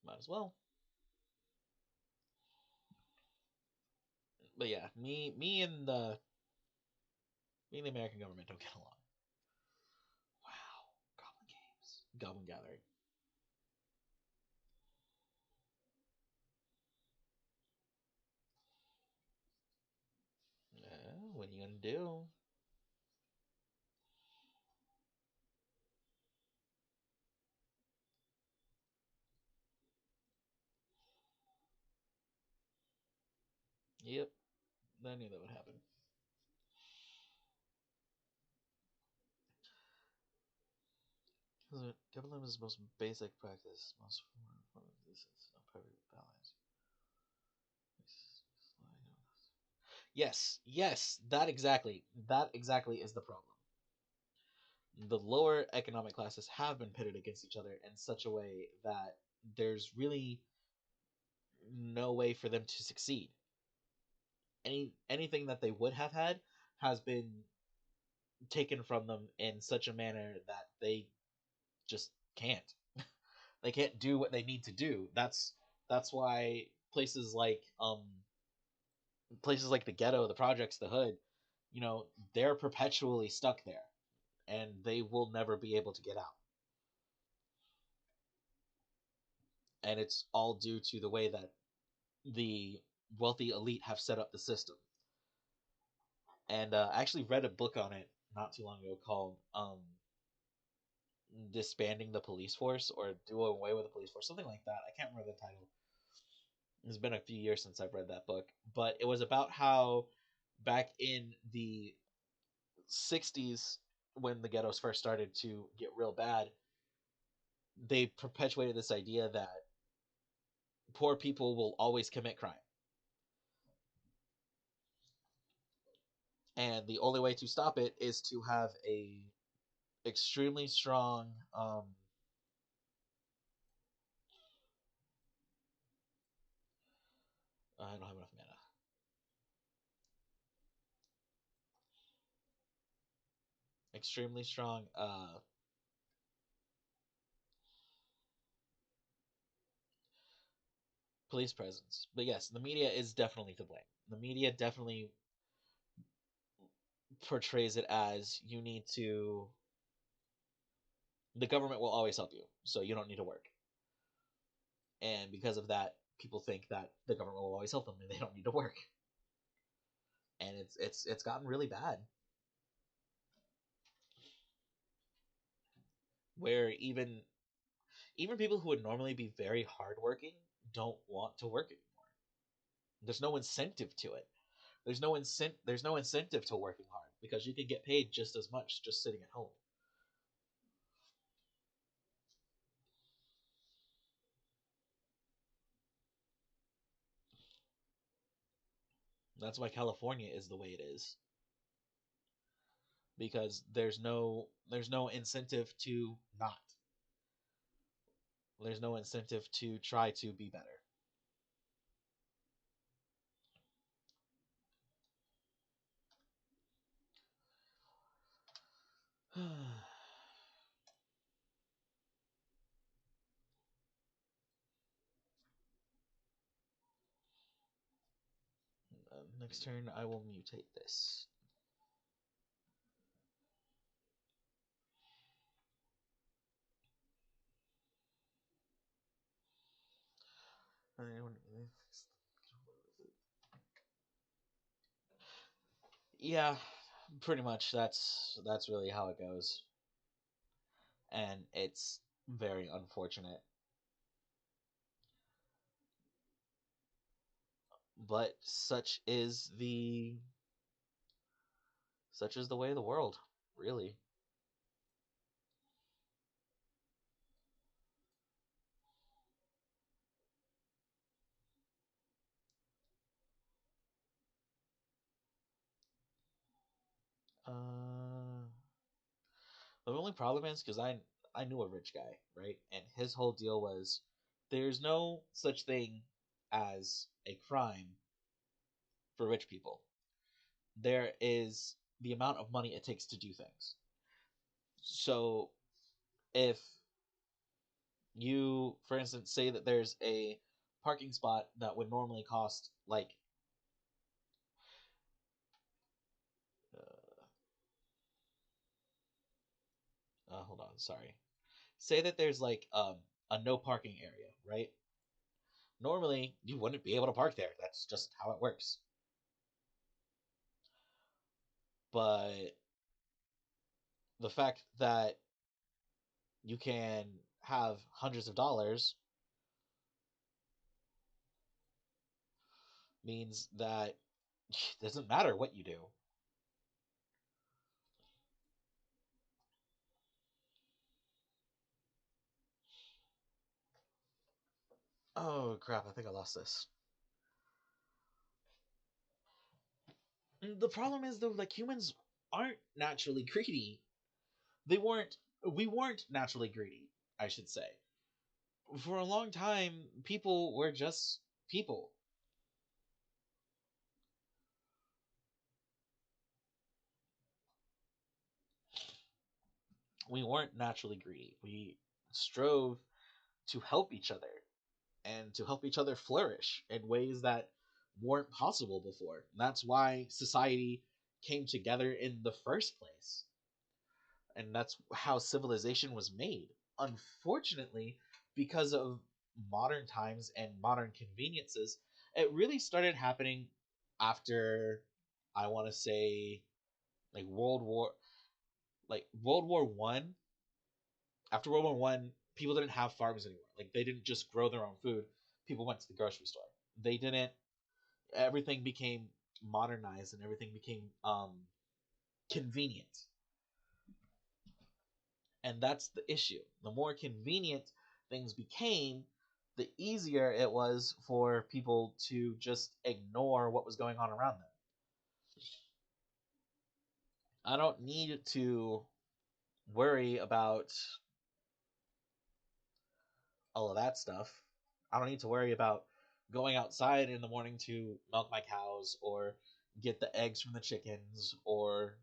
[SPEAKER 1] Might as well. But yeah, me and the American government don't get along. Wow, Goblin Games, Goblin Gathering. What are you gonna do? Yep, I knew that would happen. Capitalism is the most basic practice. Most form of this is not perfect balance. Yes, yes, that exactly is the problem. The lower economic classes have been pitted against each other in such a way that there's really no way for them to succeed. Anything that they would have had has been taken from them in such a manner that they just can't. They can't do what they need to do. That's why places like the ghetto, the projects, the hood, they're perpetually stuck there and they will never be able to get out. And it's all due to the way that the wealthy elite have set up the system. And I actually read a book on it not too long ago called Disbanding the Police Force or Do Away with the Police Force, something like that. I can't remember the title. It's been a few years since I've read that book, but it was about how back in the 60s, when the ghettos first started to get real bad, they perpetuated this idea that poor people will always commit crime. And the only way to stop it is to have a extremely strong I don't have enough mana. Extremely strong police presence. But yes, the media is definitely to blame. The media definitely portrays it as you need to the government will always help you, so you don't need to work. And because of that, people think that the government will always help them and they don't need to work. And it's gotten really bad. Where even people who would normally be very hardworking don't want to work anymore. There's no incentive to it. There's no incentive to working hard because you can get paid just as much just sitting at home. That's why California is the way it is, because there's no incentive to not. There's no incentive to try to be better. Next turn, I will mutate this. Yeah, pretty much. That's really how it goes, and it's very unfortunate. But such is the way of the world, really. Uh, the only problem is because I knew a rich guy, right, and his whole deal was there's no such thing as a crime for rich people. There is the amount of money it takes to do things. So if you, for instance, say that there's a parking spot that would normally cost like hold on, sorry. Say that there's like a no parking area, right? Normally you wouldn't be able to park there. That's just how it works. But the fact that you can have hundreds of dollars means that it doesn't matter what you do. Oh crap, I think I lost this. The problem is though, like humans aren't naturally greedy. They weren't we weren't naturally greedy, I should say. For a long time, people were just people. We weren't naturally greedy. We strove to help each other and to help each other flourish in ways that weren't possible before. That's why society came together in the first place. And that's how civilization was made. Unfortunately, because of modern times and modern conveniences, it really started happening after, I want to say, like World War 1. After World War 1, people didn't have farms anymore. Like they didn't just grow their own food. People went to the grocery store. They didn't. Everything became modernized and everything became convenient. And that's the issue. The more convenient things became, the easier it was for people to just ignore what was going on around them. I don't need to worry about all of that stuff. I don't need to worry about going outside in the morning to milk my cows or get the eggs from the chickens or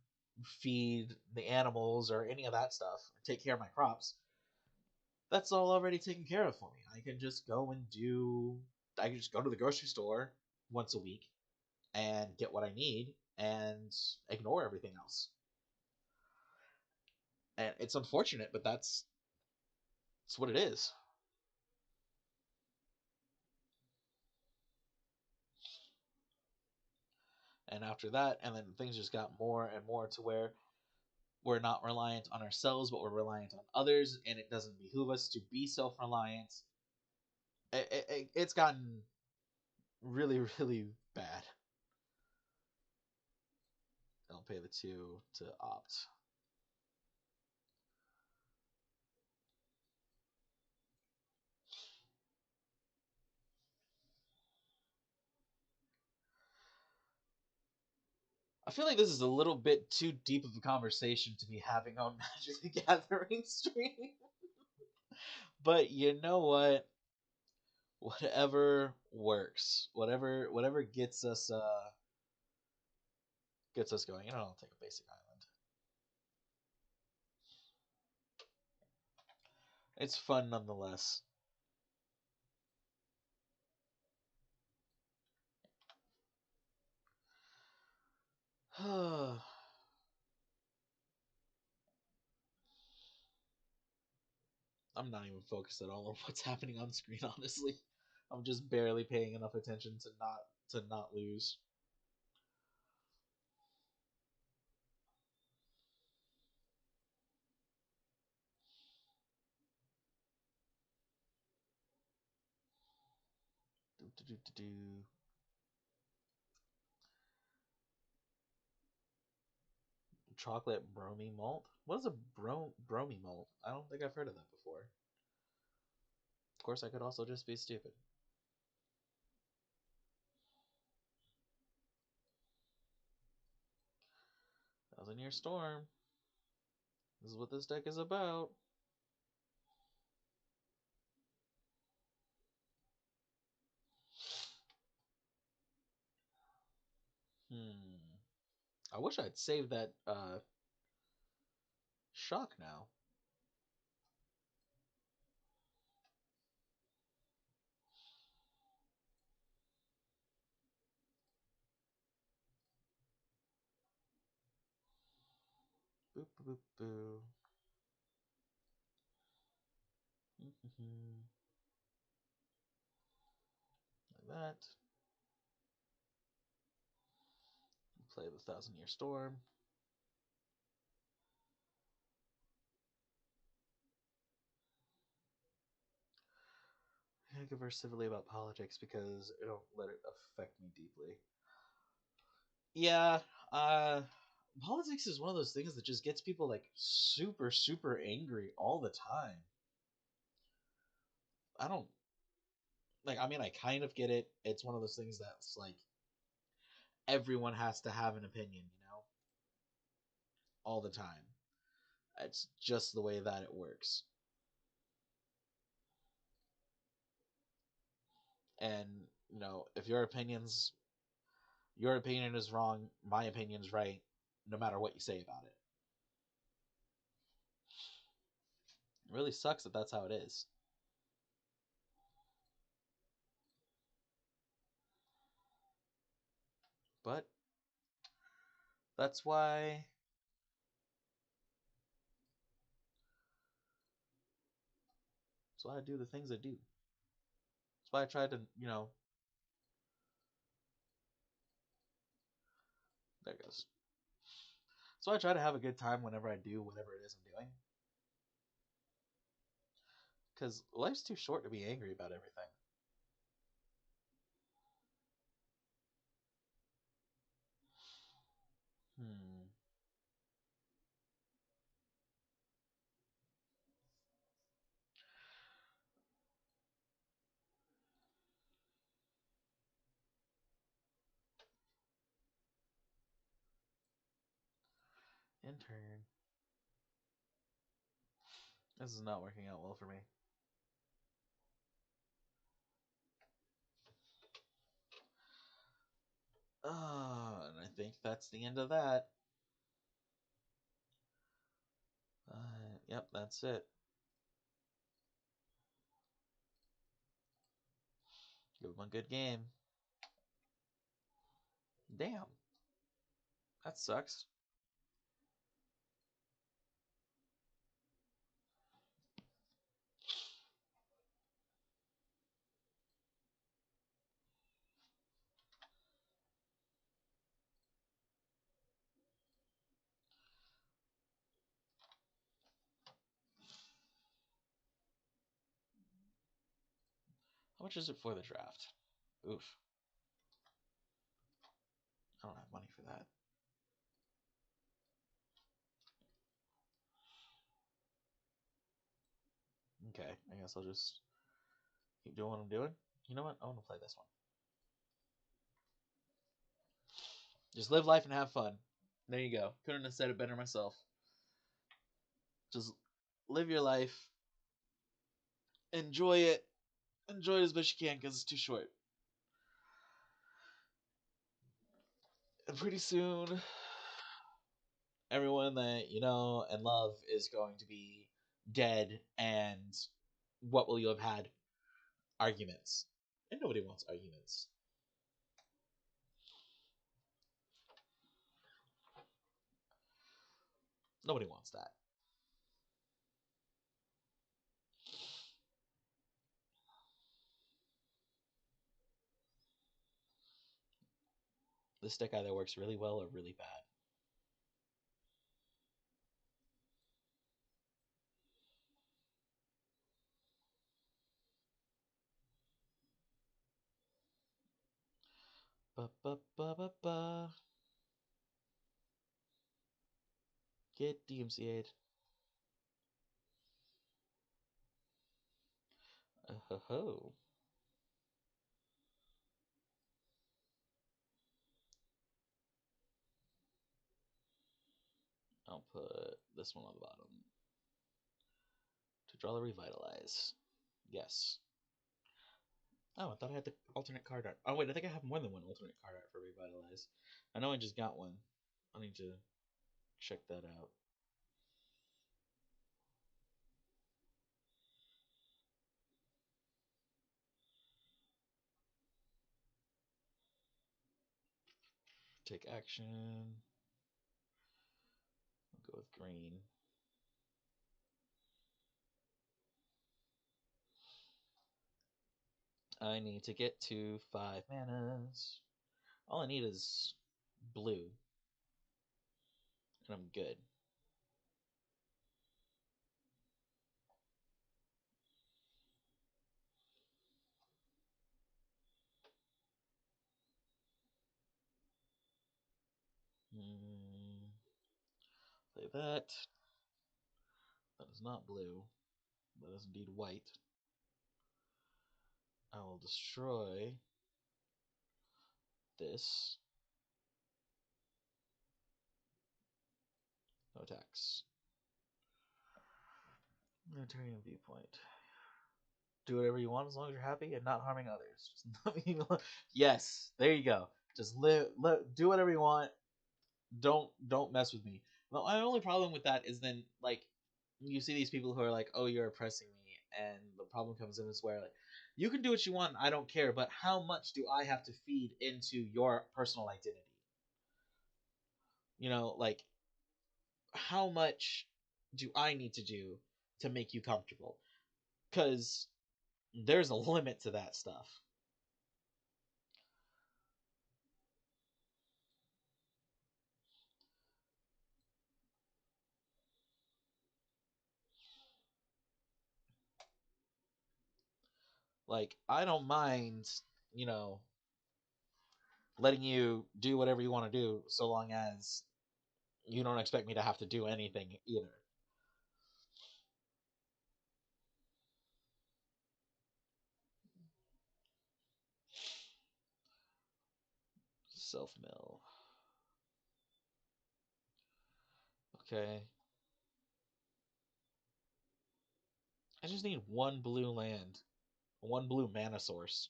[SPEAKER 1] feed the animals or any of that stuff, take care of my crops. That's all already taken care of for me. I can just go to the grocery store once a week and get what I need and ignore everything else. And it's unfortunate, but that's what it is. And after that, and then things just got more and more to where we're not reliant on ourselves, but we're reliant on others, and it doesn't behoove us to be self-reliant. It's gotten really, really bad. I'll pay the two to opt. I feel like this is a little bit too deep of a conversation to be having on Magic the Gathering stream. But you know what? Whatever works. Whatever gets us going. You know, I'll take a basic island. It's fun nonetheless. I'm not even focused at all on what's happening on screen, honestly. I'm just barely paying enough attention to not lose. Do, do, do, do, do. Chocolate bromy malt? What is a bromy malt? I don't think I've heard of that before. Of course, I could also just be stupid. 1,000 Year Storm. This is what this deck is about. Hmm. I wish I'd saved that shock now. Boop boop boo. Like that. Play the 1,000 Year Storm. I converse civilly about politics because I don't let it affect me deeply. Yeah, uh, politics is one of those things that just gets people like super, super angry all the time. I don't like. I mean, I kind of get it. It's one of those things that's like everyone has to have an opinion, all the time. It's just the way that it works. And if your opinion is wrong, my opinion's right, no matter what you say about it. It really sucks that that's how it is. But that's why I do the things I do. That's why I try to, there it goes. So I try to have a good time whenever I do whatever it is I'm doing. Because life's too short to be angry about everything. Hmm. Intern. This is not working out well for me. And I think that's the end of that. Yep, that's it. Give him a good game. Damn. That sucks. How much is it for the draft? Oof. I don't have money for that. Okay, I guess I'll just keep doing what I'm doing. You know what? I want to play this one. Just live life and have fun. There you go. Couldn't have said it better myself. Just live your life, enjoy it, enjoy it as best you can because it's too short. And pretty soon, everyone that you know and love is going to be dead, and what will you have had? Arguments. And nobody wants arguments. Nobody wants that. This deck either works really well or really bad. Ba ba ba ba ba. Get DMCA'd. Ho ho. I'll put this one on the bottom. To draw the revitalize. Yes. Oh, I thought I had the alternate card art. Oh wait, I think I have more than one alternate card art for revitalize. I know I just got one. I need to check that out. Take action. I'll go with green. I need to get to 5 manas. All I need is blue. And I'm good. Play that. That is not blue. That is indeed white. I will destroy this. No attacks. Libertarian viewpoint. Do whatever you want as long as you're happy and not harming others. Just let me yes, there you go. Just do whatever you want. Don't mess with me. My only problem with that is then like you see these people who are like, oh, you're oppressing me, and the problem comes in is where like you can do what you want, I don't care, but how much do I have to feed into your personal identity? You know, like how much do I need to do to make you comfortable? Because there's a limit to that stuff. Like, I don't mind, you know, letting you do whatever you want to do so long as you don't expect me to have to do anything either. Self mill. Okay. I just need one blue land, one blue mana source.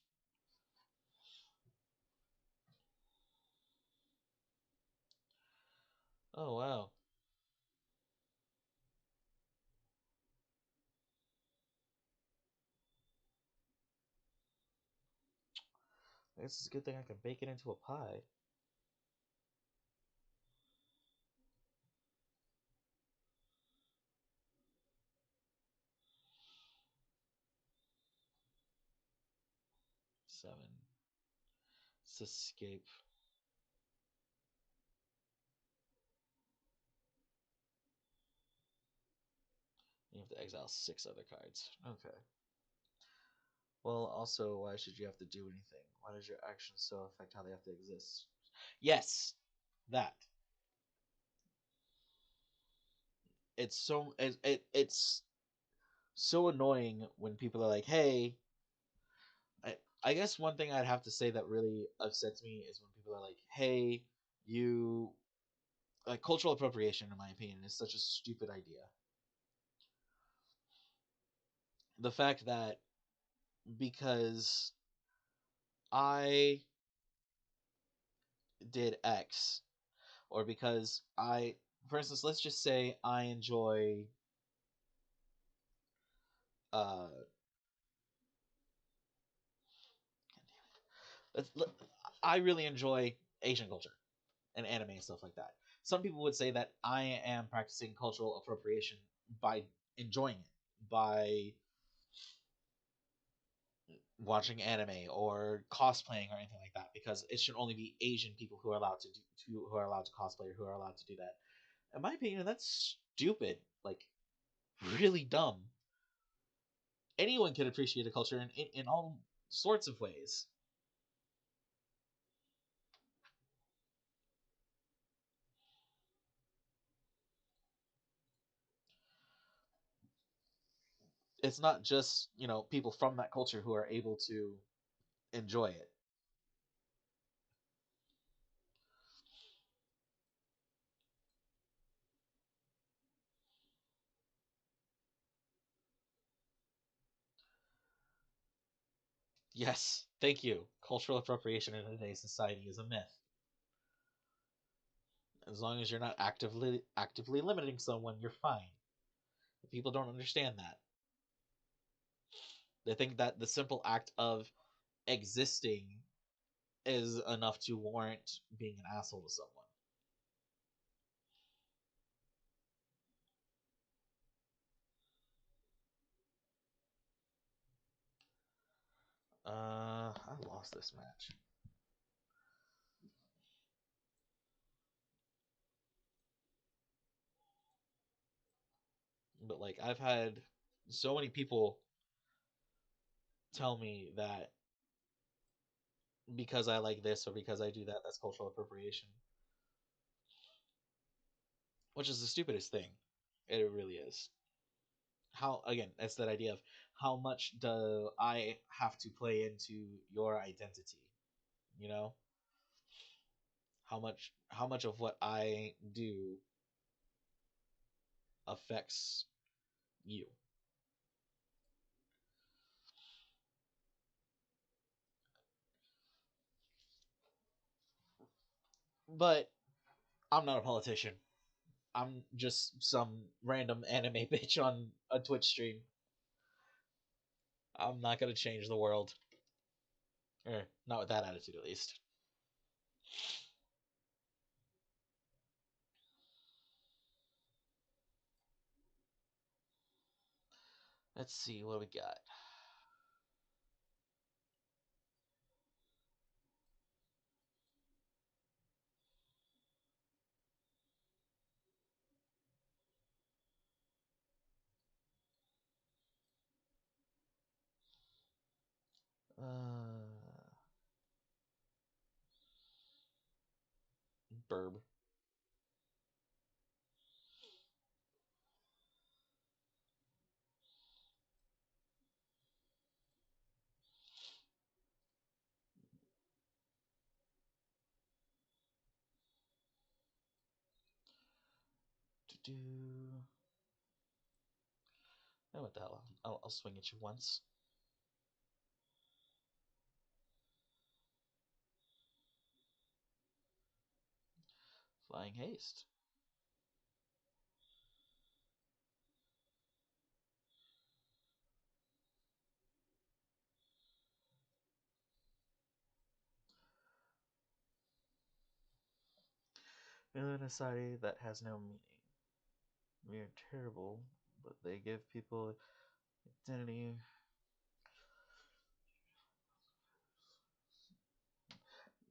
[SPEAKER 1] Oh, wow. I guess it's a good thing I can bake it into a pie. Seven. Let's escape. You have to exile 6 other cards. Okay. Well, also, why should you have to do anything? Why does your action so affect how they have to exist? Yes, that. It's so annoying when people are like, "Hey," I, I guess one thing I'd have to say that really upsets me is when people are like, "Hey, You like cultural appropriation, in my opinion, is such a stupid idea. The fact that because I did X, or because for instance, let's just say I enjoy, uh, I really enjoy Asian culture and anime and stuff like that. Some people would say that I am practicing cultural appropriation by enjoying it, by watching anime or cosplaying or anything like that, because it should only be Asian people who are allowed who are allowed to cosplay or who are allowed to do that. In my opinion, that's stupid. Like really dumb. Anyone can appreciate a culture in all sorts of ways. It's not just, people from that culture who are able to enjoy it. Yes, thank you. Cultural appropriation in today's society is a myth. As long as you're not actively limiting someone, you're fine. But people don't understand that. They think that the simple act of existing is enough to warrant being an asshole to someone. I lost this match. But like I've had so many people tell me that because I like this or because I do that, that's cultural appropriation, which is the stupidest thing. It really is. How again? That's that idea of how much do I have to play into your identity? You know, how much of what I do affects you. But I'm not a politician. I'm just some random anime bitch on a Twitch stream. I'm not gonna change the world. Not with that attitude, at least. Let's see what we got. Uh, Burb. Do. Oh, what the hell? I'll swing at you once. Flying haste. We live in a society that has no meaning. We are terrible, but they give people identity.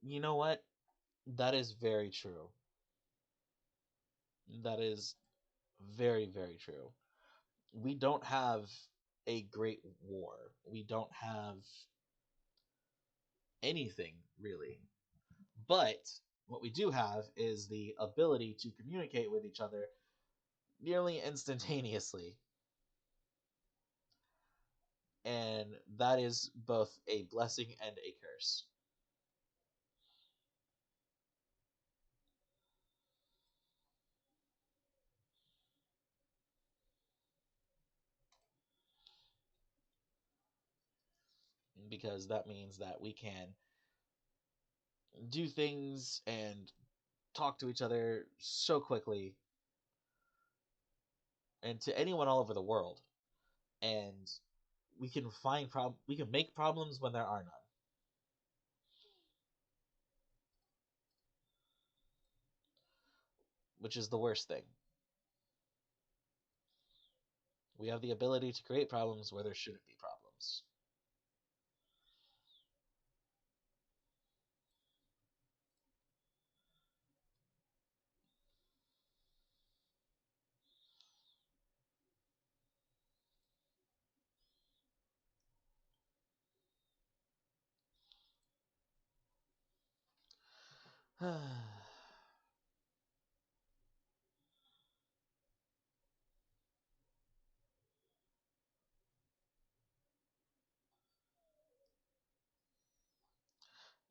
[SPEAKER 1] You know what? That is very true. That is very, very true. We don't have a great war. We don't have anything, really. But what we do have is the ability to communicate with each other nearly instantaneously. And that is both a blessing and a curse. because that means that we can do things and talk to each other so quickly and to anyone all over the world, and we can make problems when there are none, which is the worst thing. We have the ability to create problems where there shouldn't be problems.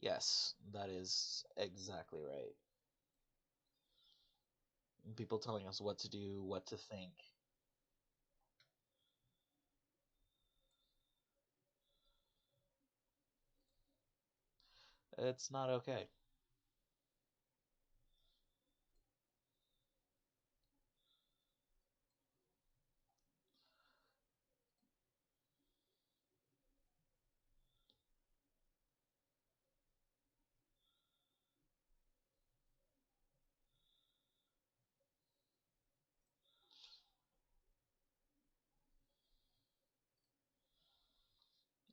[SPEAKER 1] Yes, that is exactly right. People telling us what to do, what to think. It's not okay.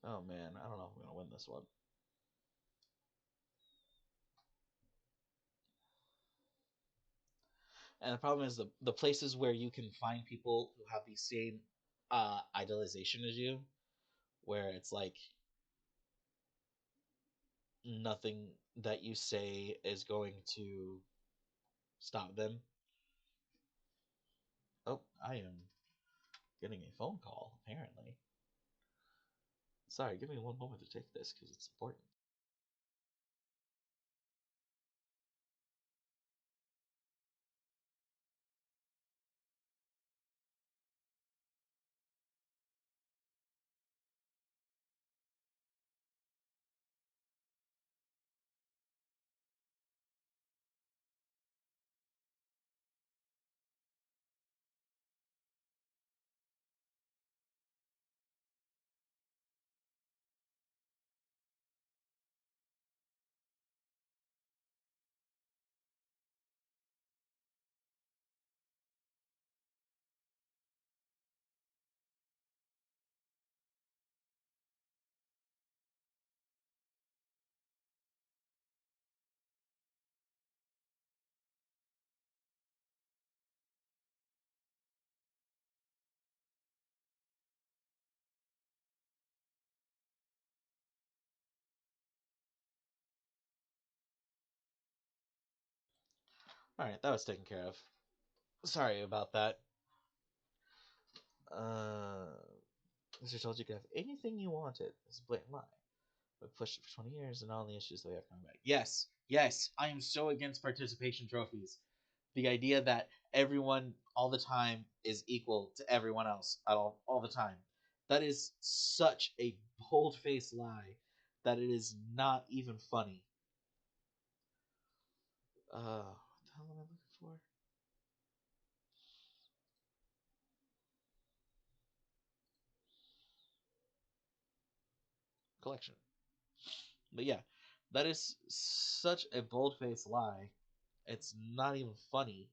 [SPEAKER 1] Oh man, I don't know if I'm gonna win this one. And the problem is the places where you can find people who have the same idolization as you, where it's like nothing that you say is going to stop them. Oh, I am getting a phone call, apparently. Sorry, give me one moment to take this because it's important. Alright, that was taken care of. Sorry about that. Uh, Mr. told you could have anything you wanted. It's a blatant lie. We pushed it for 20 years and all the issues that we have coming back. Yes, yes, I am so against participation trophies. The idea that everyone all the time is equal to everyone else at all the time. That is such a bold faced lie that it is not even funny. What the hell am I looking for? Collection. But yeah, that is such a bold faced lie. It's not even funny.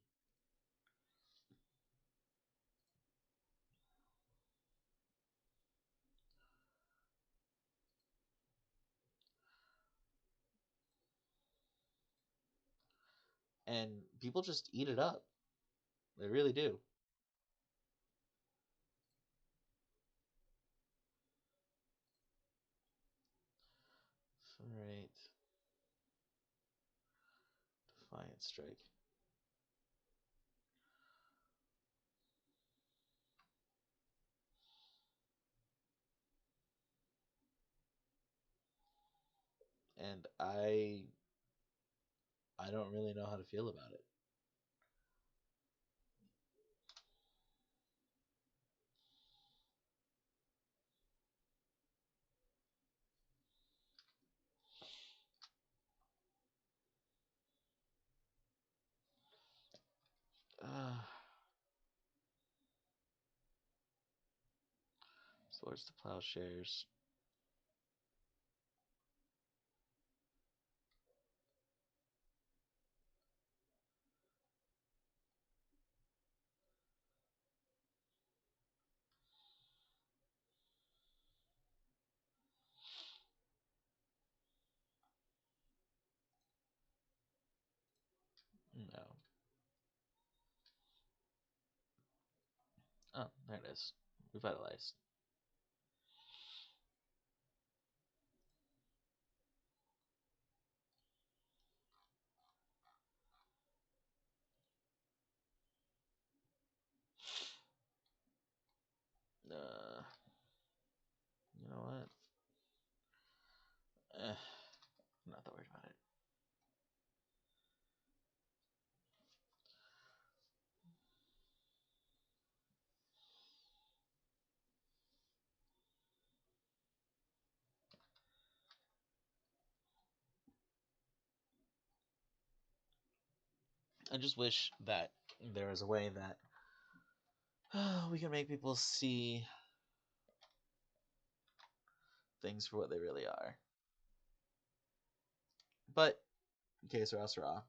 [SPEAKER 1] And people just eat it up. They really do. Alright. Defiant Strike. And I don't really know how to feel about it. Swords to plowshares. No. Oh, there it is. Revitalized. You know what? I'm not that worried about it. I just wish that there was a way that we can make people see things for what they really are. But, okay, Sarah,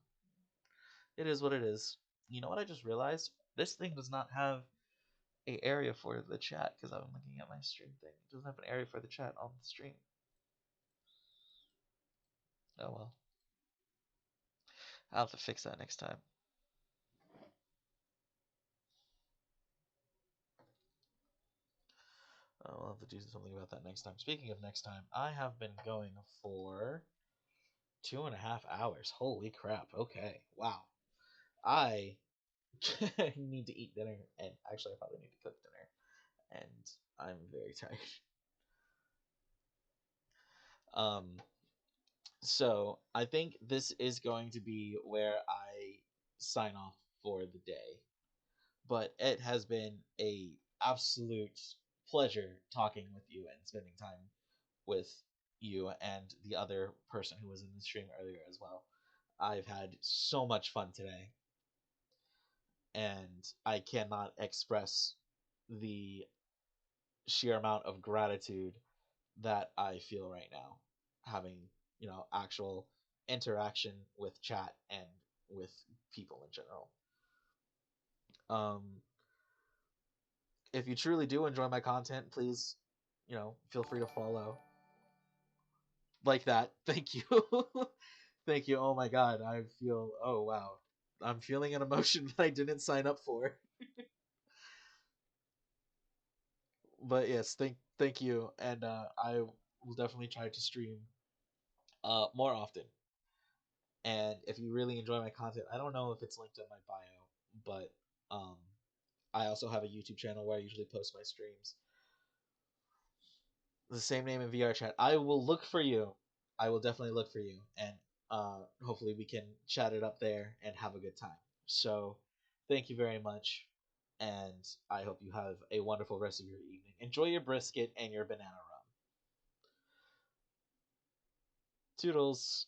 [SPEAKER 1] it is what it is. You know what I just realized? This thing does not have a area for the chat because I'm looking at my stream thing. It doesn't have an area for the chat on the stream. Oh well. I'll have to fix that next time. I'll have to do something about that next time. Speaking of next time, I have been going for 2.5 hours. Holy crap. Okay. Wow. I need to eat dinner, and actually, I probably need to cook dinner, and I'm very tired. Um, so I think this is going to be where I sign off for the day. But it has been a absolute pleasure talking with you and spending time with you and the other person who was in the stream earlier as well. I've had so much fun today, and I cannot express the sheer amount of gratitude that I feel right now, having, actual interaction with chat and with people in general. Um, if you truly do enjoy my content, please, feel free to follow. Like that. Thank you. Thank you. Oh my god, oh wow. I'm feeling an emotion that I didn't sign up for. But yes, thank you, and I will definitely try to stream more often. And if you really enjoy my content, I don't know if it's linked in my bio, but um, I also have a YouTube channel where I usually post my streams. The same name in VR chat. I will look for you. I will definitely look for you, and hopefully we can chat it up there and have a good time. So, thank you very much, and I hope you have a wonderful rest of your evening. Enjoy your brisket and your banana rum. Toodles.